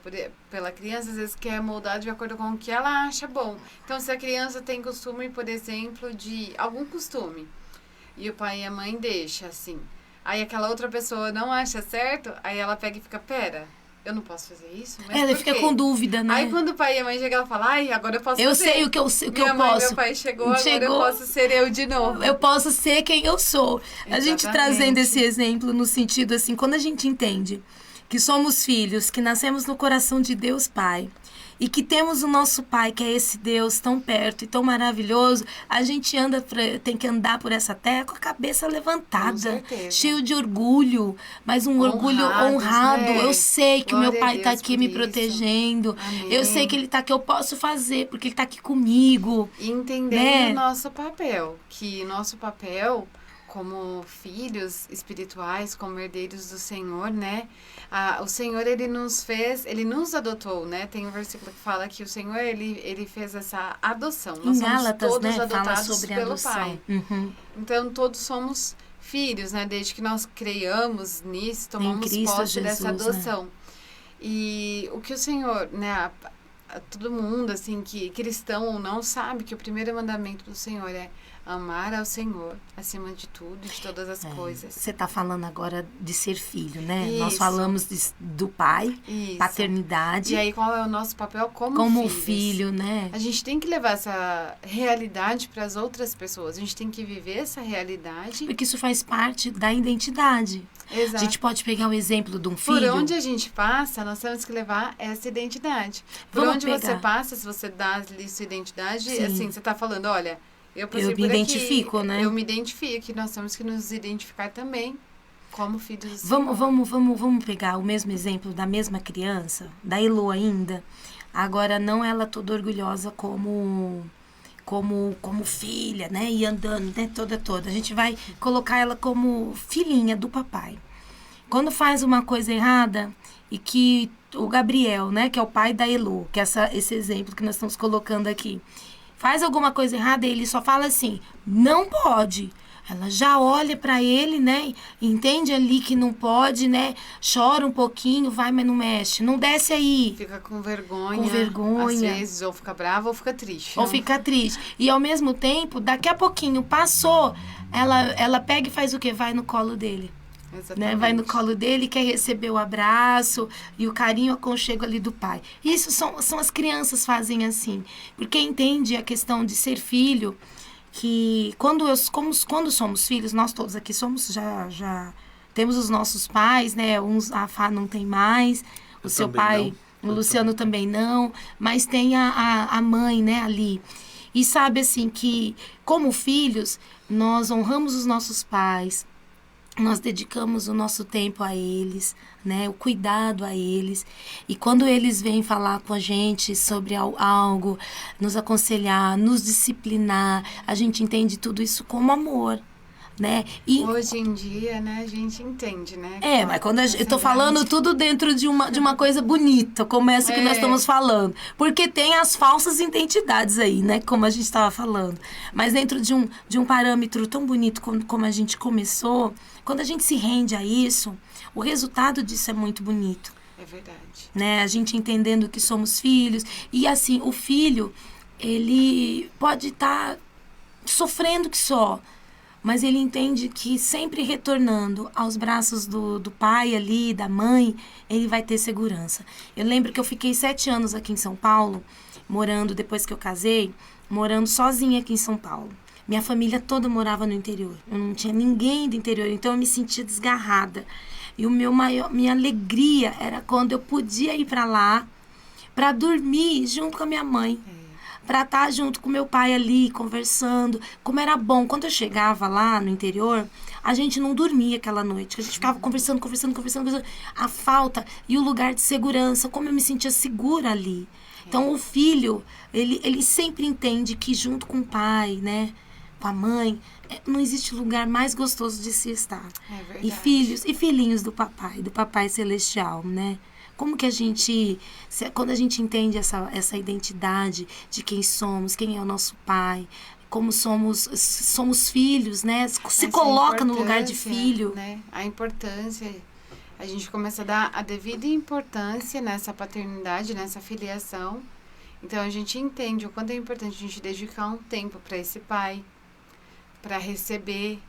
pela criança, às vezes quer moldar de acordo com o que ela acha bom. Então, se a criança tem costume, por exemplo, de algum costume, e o pai e a mãe deixam, assim... Aí aquela outra pessoa não acha certo, aí ela pega e fica, pera, eu não posso fazer isso? Mas Ela por fica quê? com dúvida, né? Aí quando o pai e a mãe chegam, ela fala, ai, agora eu posso Eu fazer. sei o que eu Minha mãe e posso. meu pai agora eu posso ser eu de novo. Eu posso ser quem eu sou. A gente Exatamente. trazendo esse exemplo no sentido assim, quando a gente entende que somos filhos, que nascemos no coração de Deus Pai, e que temos o nosso Pai, que é esse Deus tão perto e tão maravilhoso, a gente tem que andar por essa terra com a cabeça levantada, Com certeza. cheio de orgulho, mas um orgulho honrado. Né? Eu sei que o meu Pai está aqui me isso. protegendo. Amém. Eu sei que Ele está aqui, eu posso fazer, porque Ele está aqui comigo. E entendendo o nosso papel, que nosso papel como filhos espirituais, como herdeiros do Senhor, né? O Senhor, Ele nos fez, Ele nos adotou, né? Tem um versículo que fala que o Senhor, Ele fez essa adoção. Nós Em Gálatas, somos todos né? adotados Fala sobre pelo adoção. Pai. Uhum. Então, todos somos filhos, né? Desde que nós creiamos nisso, tomamos Cristo posse Jesus, dessa adoção. Né? E o que o Senhor, né? Todo mundo, assim, que cristão ou não, sabe que o primeiro mandamento do Senhor é amar ao Senhor acima de tudo, de todas as coisas. Você está falando agora de ser filho, né? Isso. Nós falamos do pai, Isso. paternidade. E aí, qual é o nosso papel como filho, né? A gente tem que levar essa realidade para as outras pessoas. A gente tem que viver essa realidade. Porque isso faz parte da identidade. Exato. A gente pode pegar o exemplo de um filho. Por onde a gente passa, nós temos que levar essa identidade. Por onde você passa, se você dá ali sua identidade, Sim. assim, você está falando, olha, eu me identifico, aqui, né? Eu me identifico, e nós temos que nos identificar também como filhos do Vamos pegar o mesmo exemplo da mesma criança, da Elo ainda. Agora, não ela toda orgulhosa como filha, né? E andando, né? Toda. A gente vai colocar ela como filhinha do papai. Quando faz uma coisa errada e que o Gabriel, né? Que é o pai da Elo, que é esse exemplo que nós estamos colocando aqui, faz alguma coisa errada e ele só fala assim, não pode. Ela já olha para ele, né? Entende ali que não pode, né? Chora um pouquinho, vai, mas não mexe. Não desce aí. Fica com vergonha. Com vergonha. Às vezes, ou fica brava ou fica triste. Ou fica triste. E ao mesmo tempo, daqui a pouquinho, passou, ela pega e faz o quê? Vai no colo dele. Né? Vai no colo dele, quer receber o abraço e o carinho, o aconchego ali do pai. Isso são as crianças fazem assim. Porque entende a questão de ser filho, que quando somos filhos, nós todos aqui somos, já temos os nossos pais, né? A Fá não tem mais, o seu pai, o Luciano também não, mas tem a mãe, né, ali. E sabe assim que, como filhos, nós honramos os nossos pais, nós dedicamos o nosso tempo a eles, né? O cuidado a eles. E quando eles vêm falar com a gente sobre algo, nos aconselhar, nos disciplinar, a gente entende tudo isso como amor, né? E hoje em dia, né, a gente entende, né? mas quando eu tô falando tudo dentro de uma coisa bonita, como essa que nós estamos falando. Porque tem as falsas identidades aí, né? Como a gente estava falando. Mas dentro de um parâmetro tão bonito como a gente começou, quando a gente se rende a isso, o resultado disso é muito bonito. É verdade. Né? A gente entendendo que somos filhos. E assim, o filho, ele pode estar sofrendo que só, mas ele entende que sempre retornando aos braços do pai ali, da mãe, ele vai ter segurança. Eu lembro que eu fiquei 7 anos aqui em São Paulo, morando, depois que eu casei, morando sozinha aqui em São Paulo. Minha família toda morava no interior. Eu não tinha ninguém do interior, então eu me sentia desgarrada. E minha alegria era quando eu podia ir para lá, para dormir junto com a minha mãe. Para estar junto com meu pai ali, conversando. Como era bom. Quando eu chegava lá no interior, a gente não dormia aquela noite. A gente ficava conversando. A falta e o lugar de segurança, como eu me sentia segura ali. Então, o filho, ele sempre entende que junto com o pai, né, com a mãe, não existe lugar mais gostoso de se estar. É verdade. E filhos e filhinhos do papai celestial, né? Como que quando a gente entende essa identidade de quem somos, quem é o nosso pai, como somos filhos, né? Se coloca no lugar de filho. Né? A importância, a gente começa a dar a devida importância nessa paternidade, nessa filiação. Então, a gente entende o quanto é importante a gente dedicar um tempo para esse pai, para receber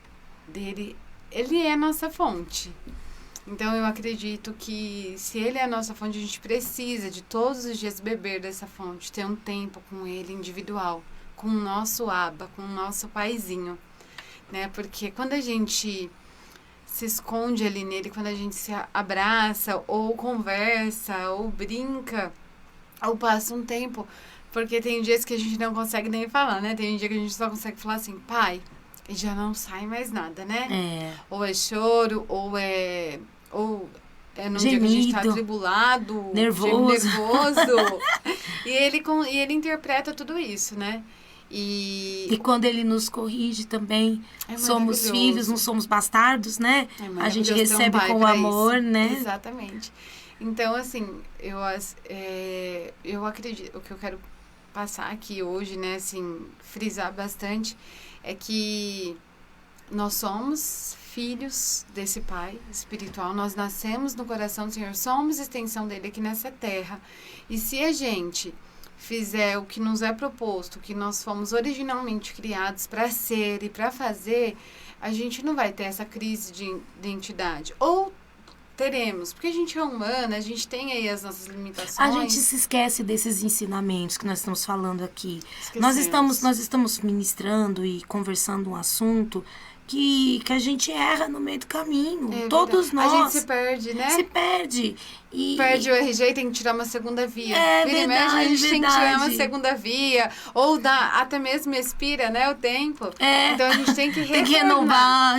dele. Ele é a nossa fonte. Então, eu acredito que se ele é a nossa fonte, a gente precisa de todos os dias beber dessa fonte, ter um tempo com ele individual, com o nosso Abba, com o nosso paizinho, né? Porque quando a gente se esconde ali nele, quando a gente se abraça, ou conversa, ou brinca, ou passa um tempo, porque tem dias que a gente não consegue nem falar, né? Tem um dia que a gente só consegue falar assim, pai, e já não sai mais nada, né? Ou é choro, ou é num dia que a gente tá atribulado, nervoso. e ele interpreta tudo isso, né? E quando ele nos corrige também, somos filhos, não somos bastardos, né? A gente recebe com amor, né? Exatamente. Então, assim, eu acredito, o que eu quero passar aqui hoje, né, assim, frisar bastante, é que nós somos filhos desse Pai espiritual, nós nascemos no coração do Senhor, somos extensão dele aqui nessa terra. E se a gente fizer o que nos é proposto, que nós fomos originalmente criados para ser e para fazer, a gente não vai ter essa crise de identidade. Ou teremos, porque a gente é humana, a gente tem aí as nossas limitações. A gente se esquece desses ensinamentos que nós estamos falando aqui. Nós estamos ministrando e conversando um assunto que a gente erra no meio do caminho. Todos nós. A gente se perde, né? Se perde. Perde o RG e tem que tirar uma segunda via. Verdade, a gente tem que tirar uma segunda via. Ou até mesmo expira, né, o tempo. Então a gente tem que renovar.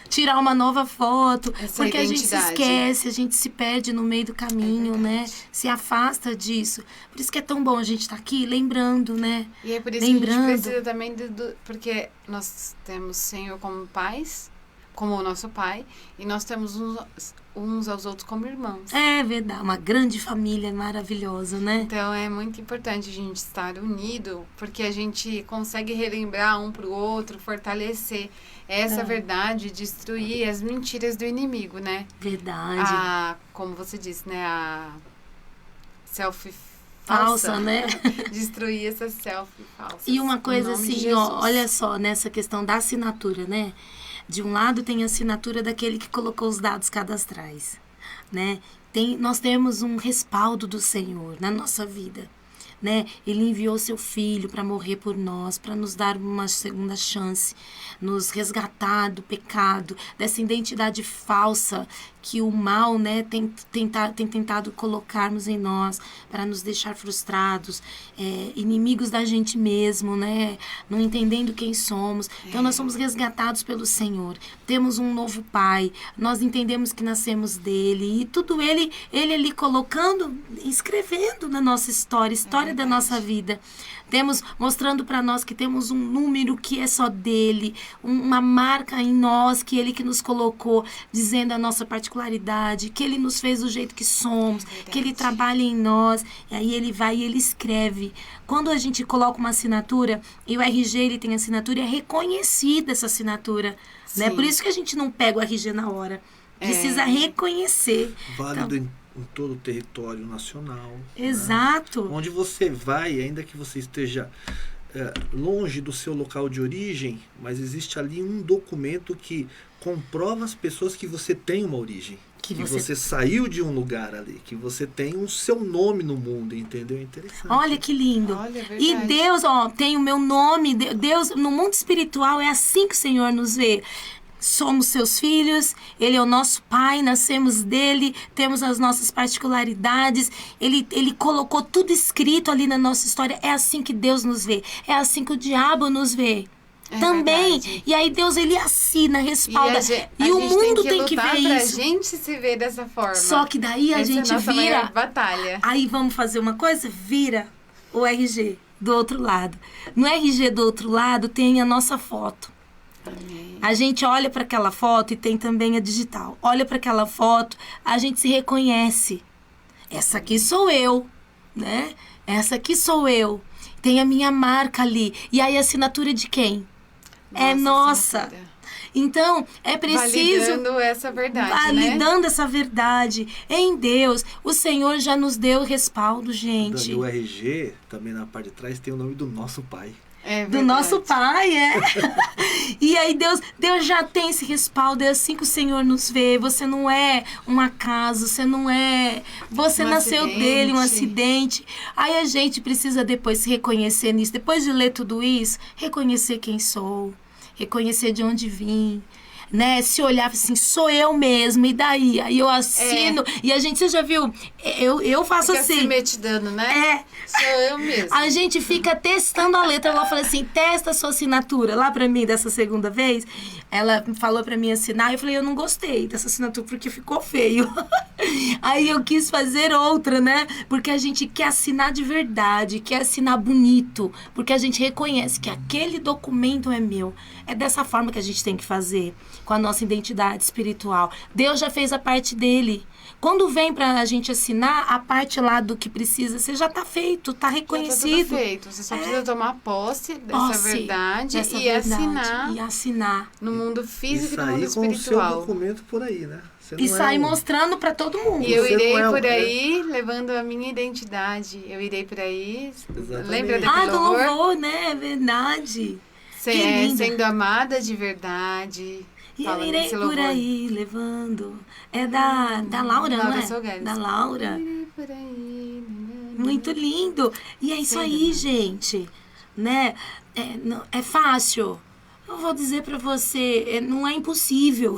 Tirar uma nova foto, porque identidade. A gente se esquece, a gente se perde no meio do caminho, né? Se afasta disso. Por isso que é tão bom a gente estar aqui lembrando, né? E é por isso que a gente precisa também, porque nós temos o Senhor como pais, como o nosso Pai, e nós temos uns aos outros como irmãos. É verdade, uma grande família maravilhosa, né? Então é muito importante a gente estar unido, porque a gente consegue relembrar um pro outro, fortalecer essa verdade, destruir as mentiras do inimigo, né? Verdade. Como você disse, né? A selfie falsa, né? Destruir essa selfie falsa. E uma coisa assim, olha só, nessa questão da assinatura, né? De um lado tem a assinatura daquele que colocou os dados cadastrais, né? Nós temos um respaldo do Senhor na nossa vida, né? Ele enviou seu Filho para morrer por nós, para nos dar uma segunda chance, nos resgatar do pecado, dessa identidade falsa que o mal, né, tem tentado colocarmos em nós para nos deixar frustrados, inimigos da gente mesmo, né, não entendendo quem somos. Então nós somos resgatados pelo Senhor, temos um novo Pai, nós entendemos que nascemos dele, e tudo ele ali colocando, escrevendo na nossa história da nossa vida. Mostrando para nós que temos um número que é só dele, uma marca em nós, que ele que nos colocou, dizendo a nossa particularidade, que ele nos fez do jeito que somos, que ele trabalha em nós, e aí ele vai e ele escreve. Quando a gente coloca uma assinatura, e o RG ele tem assinatura, é reconhecida essa assinatura, né? Por isso que a gente não pega o RG na hora, precisa reconhecer. Válido em todo o território nacional. Exato. Né? Onde você vai, ainda que você esteja longe do seu local de origem, mas existe ali um documento que comprova as pessoas que você tem uma origem. Que você saiu de um lugar ali, que você tem o seu nome no mundo, entendeu? É interessante. Olha que lindo. Olha, é e Deus, tem o meu nome, Deus, no mundo espiritual é assim que o Senhor nos vê. Somos seus filhos, ele é o nosso Pai, nascemos dele, temos as nossas particularidades, ele colocou tudo escrito ali na nossa história. É assim que Deus nos vê, é assim que o diabo nos vê. Também. Verdade. E aí Deus, ele assina, respalda. E o mundo tem que ver isso. A gente se ver dessa forma. Só que daí a gente vira. Batalha. Aí vamos fazer uma coisa? Vira o RG do outro lado. No RG do outro lado tem a nossa foto. Amém. A gente olha para aquela foto e tem também a digital. Olha para aquela foto, a gente se reconhece. Essa aqui sou eu, né? Essa aqui sou eu. Tem a minha marca ali. E aí a assinatura de quem? É nossa. Assinatura. Então, é preciso... Validando essa verdade, validando essa verdade. Em Deus, o Senhor já nos deu respaldo, gente. No RG, também na parte de trás, tem o nome do nosso Pai. do nosso Pai, E aí Deus já tem esse respaldo, é assim que o Senhor nos vê. Você não é um acaso, você nasceu dele, um acidente. Aí a gente precisa depois se reconhecer nisso, depois de ler tudo isso, reconhecer quem sou, reconhecer de onde vim, né? Se olhar assim, sou eu mesmo, e daí? Aí eu assino, e a gente, você já viu? Eu faço fica assim. Se metidando, né? Sou eu mesmo. A gente fica testando a letra. Ela falou assim, testa a sua assinatura. Lá pra mim, dessa segunda vez, ela falou pra mim assinar. Eu falei, eu não gostei dessa assinatura porque ficou feio. Aí eu quis fazer outra, né? Porque a gente quer assinar de verdade, quer assinar bonito. Porque a gente reconhece que aquele documento é meu. É dessa forma que a gente tem que fazer com a nossa identidade espiritual. Deus já fez a parte dele. Quando vem pra gente assinar, a parte lá do que precisa, você já tá feito, tá reconhecido. Já tá tudo feito. Você só precisa tomar posse dessa verdade e assinar. E assinar. No mundo físico e no mundo com espiritual. o seu documento por aí, né? E sair mostrando pra todo mundo. E eu irei por aí levando a minha identidade. Eu irei por aí. Exatamente. Lembra daquele do louvor, né? É verdade. Sendo amada de verdade. E eu irei por aí, levando. É da Laura, não é? Salgueiro. Da Laura. Irei por aí. Muito lindo. E é isso aí, gente. Né? É fácil. Eu vou dizer pra você, não é impossível.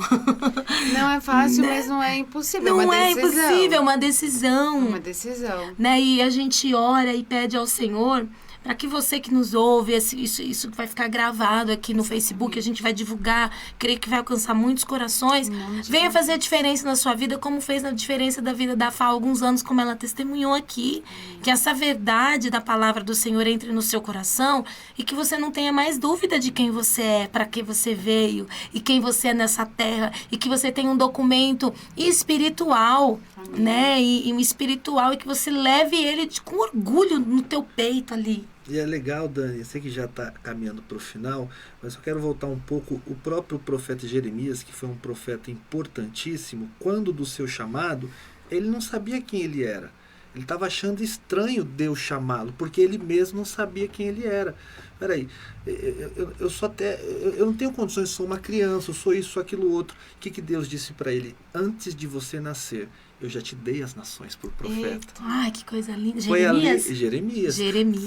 Não é fácil, mas não é impossível. Não é impossível, é uma decisão. Uma decisão. Né? E a gente ora e pede ao Senhor para que você que nos ouve, isso vai ficar gravado aqui no Facebook, a gente vai divulgar, creio que vai alcançar muitos corações. Venha fazer a diferença na sua vida, como fez a diferença da vida da Fá há alguns anos, como ela testemunhou aqui. Que essa verdade da palavra do Senhor entre no seu coração e que você não tenha mais dúvida de quem você é, para que você veio e quem você é nessa terra, e que você tenha um documento espiritual, né? E um espiritual, e que você leve ele com orgulho no teu peito ali. E é legal, Dani, eu sei que já está caminhando para o final, mas eu quero voltar um pouco. O próprio profeta Jeremias, que foi um profeta importantíssimo, quando do seu chamado, ele não sabia quem ele era. Ele estava achando estranho Deus chamá-lo, porque ele mesmo não sabia quem ele era. Peraí, eu não tenho condições, sou uma criança, eu sou isso, sou aquilo outro. O que Deus disse para ele? Antes de você nascer, eu já te dei as nações por profeta. Eita. Ai, que coisa linda. Jeremias.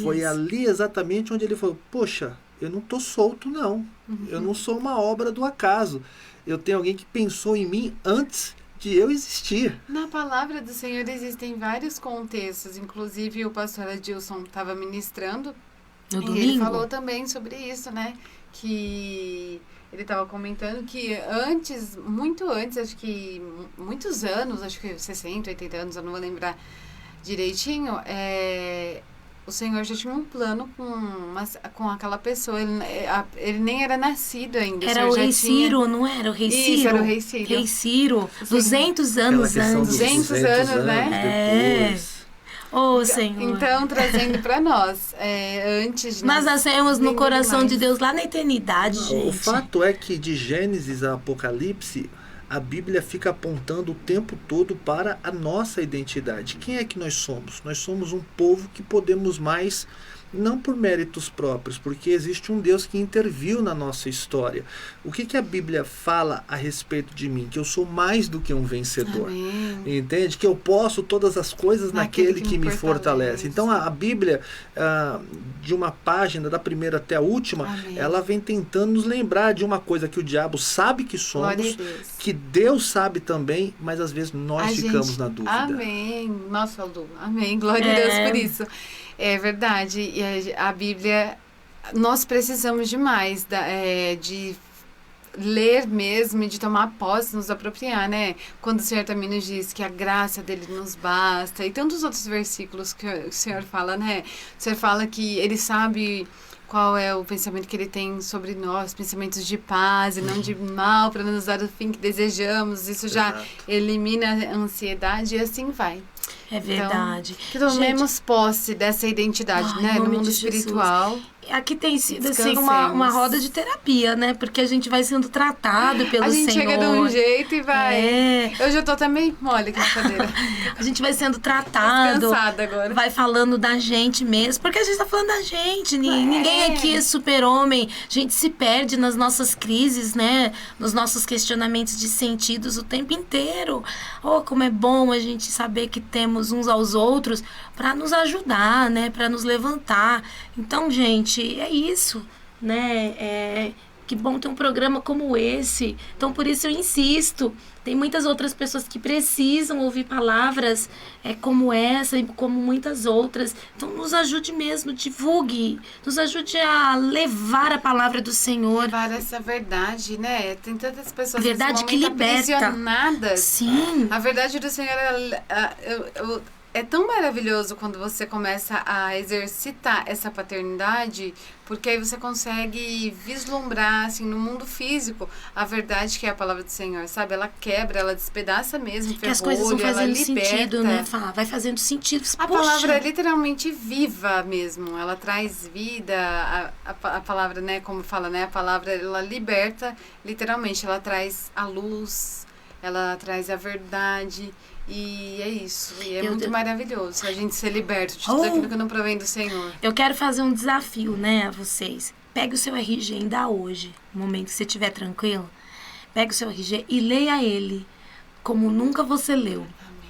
Foi ali exatamente onde ele falou, poxa, eu não estou solto não. Eu não sou uma obra do acaso. Eu tenho alguém que pensou em mim antes de eu existir. Na palavra do Senhor existem vários contextos. Inclusive o pastor Adilson estava ministrando. No domingo. E ele falou também sobre isso, né? Que ele estava comentando que antes, muito antes, acho que muitos anos, acho que 60, 80 anos, eu não vou lembrar direitinho, o Senhor já tinha um plano com aquela pessoa. Ele nem era nascido ainda. Era o rei Ciro, não era? O rei Ciro? Isso, era o rei Ciro. Rei Ciro, 200 anos antes. 200 anos, né? Depois. Oh, Senhor. Então, trazendo para nós, antes de nós nascemos no coração de Deus lá na eternidade, gente. O fato é que de Gênesis a Apocalipse, a Bíblia fica apontando o tempo todo para a nossa identidade. Quem é que nós somos? Nós somos um povo que podemos mais, não por méritos próprios, porque existe um Deus que interviu na nossa história. O que a Bíblia fala a respeito de mim? Que eu sou mais do que um vencedor. Amém. Entende? Que eu posso todas as coisas naquele que me fortalece. Então a Bíblia, de uma página, da primeira até a última, Amém. ela vem tentando nos lembrar de uma coisa que o diabo sabe que somos, que Deus sabe também, mas às vezes nós ficamos na dúvida. Amém. Nossa, Lu. Amém. Glória a Deus por isso. É verdade. E a Bíblia, nós precisamos demais de ler mesmo e de tomar posse, nos apropriar, né? Quando o Senhor também nos diz que a graça dele nos basta, e tantos outros versículos que o Senhor fala, né? O Senhor fala que ele sabe qual é o pensamento que ele tem sobre nós, pensamentos de paz e não de mal, para nos dar o fim que desejamos. Isso já elimina a ansiedade e assim vai. É verdade. Então, que tomemos posse dessa identidade, né? No mundo espiritual. Aqui tem sido assim Descansemos. uma roda de terapia, né? Porque a gente vai sendo tratado pelo Senhor. A gente chega de um jeito e vai. É. Eu já tô também mole aqui na cadeira. A gente vai sendo tratado. Cansada agora. Vai falando da gente mesmo. Porque a gente tá falando da gente. Ninguém aqui é super-homem. A gente se perde nas nossas crises, né? Nos nossos questionamentos de sentidos o tempo inteiro. Oh, como é bom a gente saber que temos uns aos outros para nos ajudar, né? Para nos levantar. Então, gente, é isso, né? Que bom ter um programa como esse. Então, por isso eu insisto. Tem muitas outras pessoas que precisam ouvir palavras como essa e como muitas outras. Então, nos ajude mesmo, divulgue. Nos ajude a levar a palavra do Senhor. Levar essa verdade, né? Tem tantas pessoas Verdade nesse que momento liberta. aprisionadas. Sim. A verdade do Senhor é tão maravilhoso quando você começa a exercitar essa paternidade, porque aí você consegue vislumbrar, assim, no mundo físico, a verdade que é a palavra do Senhor, sabe? Ela quebra, ela despedaça mesmo, Que as coisas vão ela fazendo liberta. sentido, né? Vai fazendo sentido. A Poxa, palavra é literalmente viva mesmo, ela traz vida, a palavra, né, como fala, né, a palavra, ela liberta, literalmente, ela traz a luz, ela traz a verdade, e é isso, e é muito maravilhoso a gente ser liberto de tudo aquilo que não provém do Senhor. Eu quero fazer um desafio, né, a vocês. Pegue o seu RG ainda hoje, no momento que você estiver tranquilo, pegue o seu RG e leia ele como nunca você leu,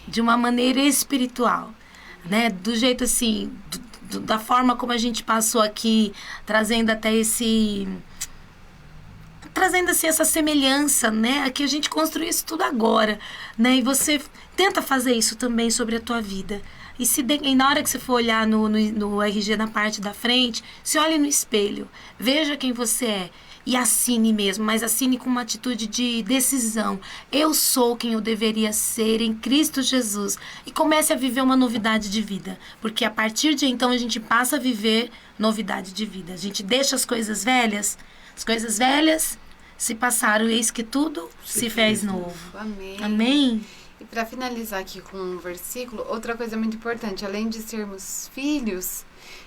de uma maneira espiritual, né, do jeito assim, da forma como a gente passou aqui, trazendo até trazendo assim essa semelhança, né? Que a gente construiu isso tudo agora, né? E você tenta fazer isso também sobre a tua vida. E na hora que você for olhar no RG na parte da frente, se olhe no espelho, veja quem você é e assine mesmo, mas assine com uma atitude de decisão. Eu sou quem eu deveria ser em Cristo Jesus. E comece a viver uma novidade de vida, porque a partir de então a gente passa a viver novidade de vida. A gente deixa as coisas velhas se passaram, eis que tudo se fez novo. Amém. Amém? E para finalizar aqui com um versículo, outra coisa muito importante, além de sermos filhos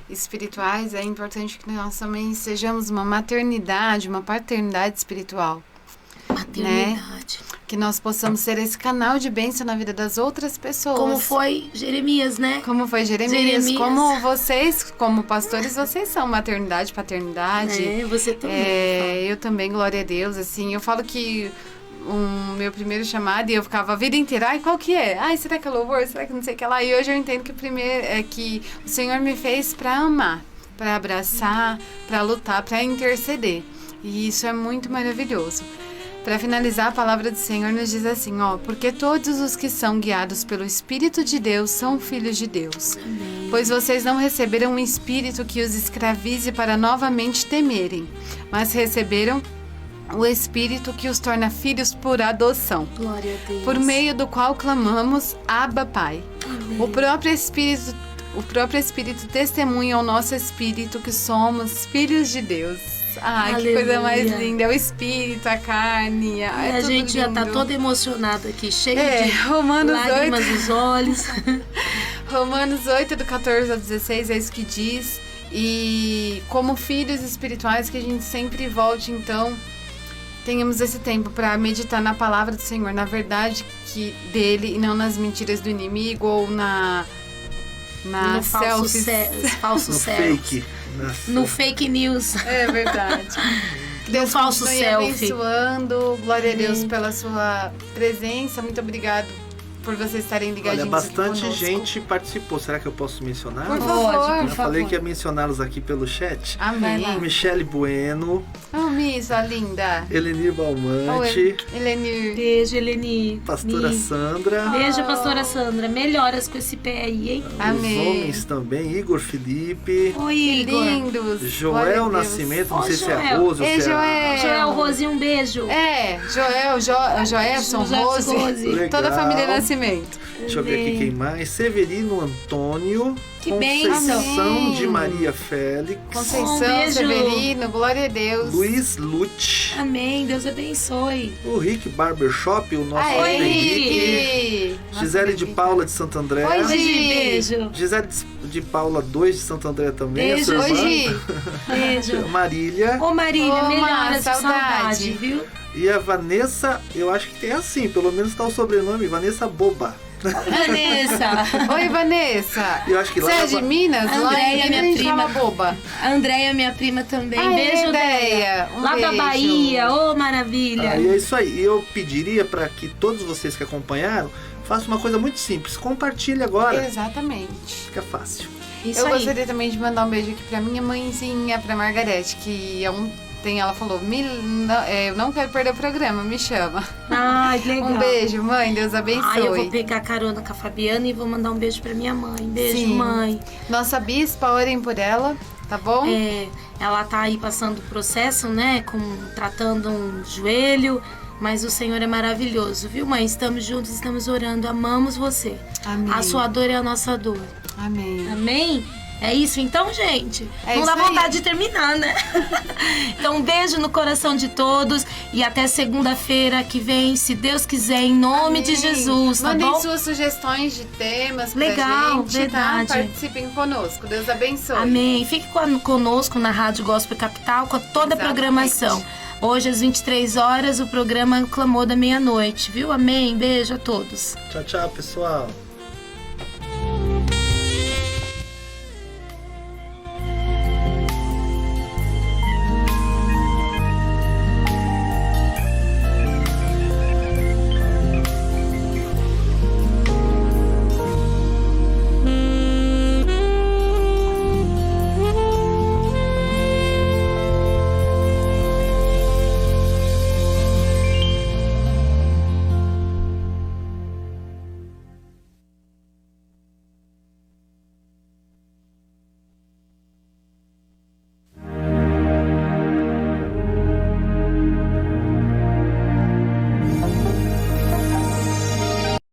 espirituais, é importante que nós também sejamos uma maternidade, uma paternidade espiritual. Maternidade. Né? Que nós possamos ser esse canal de bênção na vida das outras pessoas. Como foi Jeremias, né? Como foi Jeremias. Como vocês, como pastores, vocês são maternidade, paternidade. Você também. Eu também, glória a Deus. Assim, eu falo que o meu primeiro chamado, e eu ficava a vida inteira, ai, qual que é? Ai, será que é louvor? Será que não sei o que lá? E hoje eu entendo que o primeiro é que o Senhor me fez para amar, para abraçar, para lutar, para interceder. E isso é muito maravilhoso. Para finalizar, a palavra do Senhor nos diz assim, porque todos os que são guiados pelo Espírito de Deus são filhos de Deus. Amém. Pois vocês não receberam um espírito que os escravize para novamente temerem, mas receberam o Espírito que os torna filhos por adoção. Glória a Deus. Por meio do qual clamamos, Abba, Pai. Amém. O próprio Espírito testemunha ao nosso espírito que somos filhos de Deus. Ai, Aleluia. que coisa mais linda. É o espírito, a carne. A tudo gente já tá lindo. todo emocionado aqui, cheio de Romanos lágrimas 8. nos olhos. Romanos 8, do 14 ao 16, é isso que diz. E como filhos espirituais, que a gente sempre volte, então, tenhamos esse tempo para meditar na palavra do Senhor, na verdade dele, e não nas mentiras do inimigo ou na no falso fake. No fake news. É verdade. No falso continue selfie. abençoando. Glória a Deus pela sua presença. Muito obrigado por vocês estarem ligadinhos. Olha, bastante aqui conosco. gente participou. Será que eu posso mencionar? Por favor. Eu falei que ia mencioná-los aqui pelo chat. Amém. Michele Bueno, Miss, a linda. Elenir Balmante, Elenir. Beijo, Eleni. Pastora Sandra, Beijo, pastora Sandra. Melhoras com esse pé aí, hein? Amém. os homens também, Igor Felipe, Oi, Que Igor. lindos. Glória a Joel Deus. Nascimento, não Ô, sei se é Joel. Rose ou Ei, se é... Joel. Joel, Rose, um beijo. Joelson, Joelson, Rose. Rose. Legal. Toda a família Nascimento. conhecimento. Deixa eu ver aqui quem mais. Severino Antônio. Que Conceição bênção. de Maria Félix. Conceição, beijo. Severino, glória a Deus. Luiz Lute. Amém. Deus abençoe. O Rick Barbershop, o nosso Aê, amigo Henrique. Gisele de Paula de Santo André. Oi, Hoje, Gi. beijo. Gisele de Paula 2 de Santo André também. Beijo, a sua irmã. Hoje, Beijo. Marília. Ô, Marília, Ô, melhoras, Má, saudade, saudade. viu? E a Vanessa, eu acho que tem assim, pelo menos tá o sobrenome, Vanessa Boba. Vanessa. oi, Vanessa. Eu acho que lá Você é na de Ba- Minas? Lá Andréia, em Minas minha a gente prima. fala boba. A Andréia, minha prima também. Aê, Beijo, Andréia. Andréia. Um Lá da beijo. Bahia. Ô, maravilha. Aí é isso aí. E eu pediria para que todos vocês que acompanharam façam uma coisa muito simples. Compartilhe agora. Exatamente. Fica fácil. Isso Eu aí. gostaria também de mandar um beijo aqui pra minha mãezinha, pra Margarete, que ontem ela falou, eu não quero perder o programa, me chama. Ai, que legal. Um beijo, mãe, Deus abençoe. Ai, eu vou pegar carona com a Fabiana e vou mandar um beijo pra minha mãe. Beijo, Sim. mãe. Nossa bispa, orem por ela, tá bom? É, ela tá aí passando o processo, né? Tratando um joelho. Mas o Senhor é maravilhoso, viu, mãe? Estamos juntos, estamos orando, amamos você. Amém. A sua dor é a nossa dor. Amém. Amém? É isso então, gente? É Não dá isso aí. vontade de terminar, né? Então, um beijo no coração de todos e até segunda-feira que vem, se Deus quiser, em nome de Amém. Jesus, tá Mandem bom? suas sugestões de temas pra Legal, gente, verdade. tá? Participem conosco. Deus abençoe. Amém. Fique conosco na Rádio Gospel Capital com toda a Exatamente. programação. Hoje, às 23 horas, o programa Clamor da Meia-Noite, viu? Amém. Beijo a todos. Tchau, tchau, pessoal.